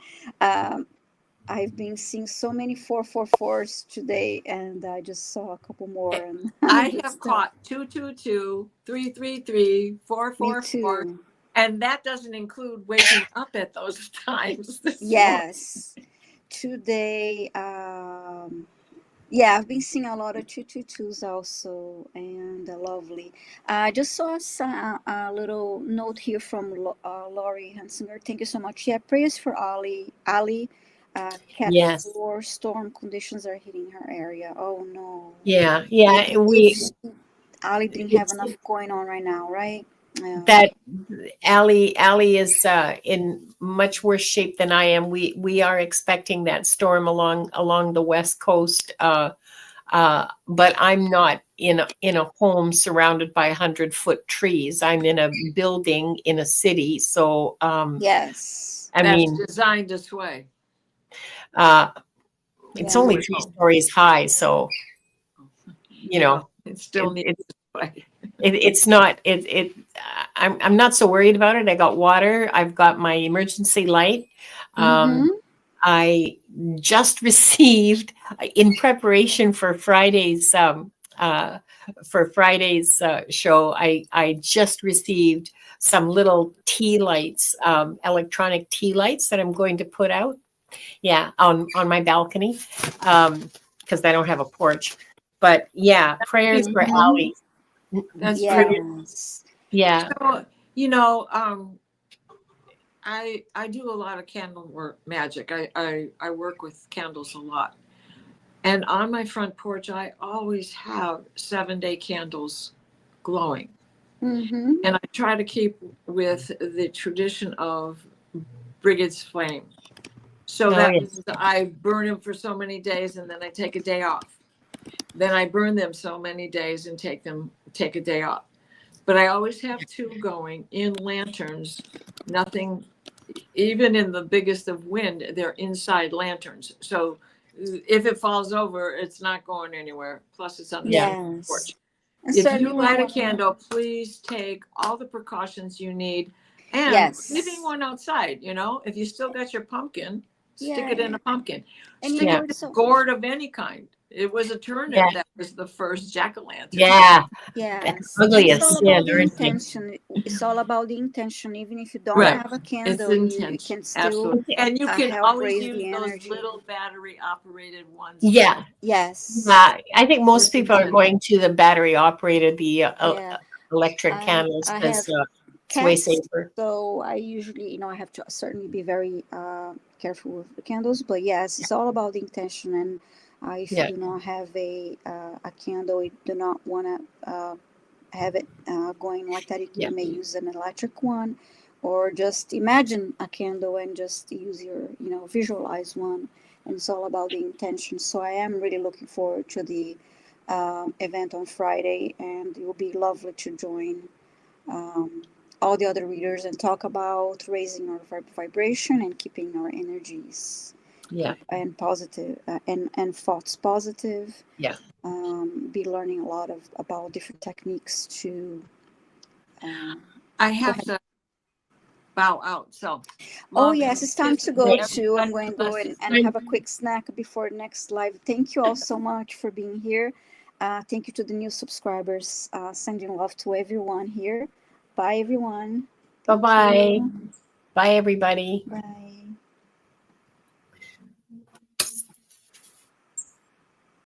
I've been seeing so many 444s today, and I just saw a couple more. And I have caught 222, 333, Me 444, too. and that doesn't include waking up at those times. Yes. Today, yeah, I've been seeing a lot of 222s also, and lovely. I just saw a little note here from Laurie Hansinger. Thank you so much. Yeah, prayers for Ali. Ali, Cat Yes. 4 storm conditions are hitting her area. Oh no. Yeah. Ali didn't have enough going on right now, right? That Allie is in much worse shape than I am. We are expecting that storm along the west coast, but I'm not in a home surrounded by 100-foot trees. I'm in a building in a city, so Yes. I That's mean, designed this way. it's Yeah. only 3 stories high, so Well, it still needs it's this way. it's not I'm not so worried about it. I got water. I've got my emergency light. Mm-hmm. I just received, in preparation for Friday's show, I just received some little tea lights, electronic tea lights that I'm going to put out. Yeah, on my balcony, because I don't have a porch. But yeah, prayers for Mhm. Allie. That's pretty. Yes. Yeah, So, I do a lot of candle work magic. I work with candles a lot. And on my front porch, I always have 7-day candles glowing. Mm-hmm. And I try to keep with the tradition of Brigid's Flame. So Oh, that yeah. means I burn them for so many days and then I take a day off. Then I burn them so many days and take a day off. But I always have 2 going in lanterns. Nothing, even in the biggest of wind, they're inside lanterns. So if it falls over, it's not going anywhere. Plus, it's on the Yes. porch. And If certainly you we light a want- candle, please take all the precautions you need. And Yes. leaving one outside, if you still got your pumpkin, stick it in Yeah. a pumpkin. And Stick Yeah. it in a gourd of any kind. It was a turnip Yeah. that was the first jack-o'-lantern. Yeah, Yes. ugliest. It's all Yeah, about the they're- intention. It's all about the intention. Even if you don't Right. have a It's candle, you intense. can still Absolutely. And you can help always raise use the those energy. little battery operated ones. Yeah. Yes. I think most It's people are intense. going to the battery operated, the Yeah. electric I candles, have because it's way cats, safer. so I usually, I have to certainly be very careful with the candles. But yes, it's all about the intention. And if Yeah. you do not have a candle, you do not want to have it going like that, you Yeah. may use an electric one, or just imagine a candle and just use your, visualize one. And it's all about the intention. So I am really looking forward to the event on Friday, and it will be lovely to join all the other readers and talk about raising our vibration and keeping our energies Yeah. and positive and thoughts positive. Yeah. Be learning a lot about different techniques to I have to bow out. So, oh love yes, and it's time kisses to go to too. I'm everybody. going to go and have a quick snack before next live. Thank you all so much for being here. Thank you to the new subscribers. Sending love to everyone here. Bye everyone. Thank Bye-bye. you. Bye, everybody. Bye.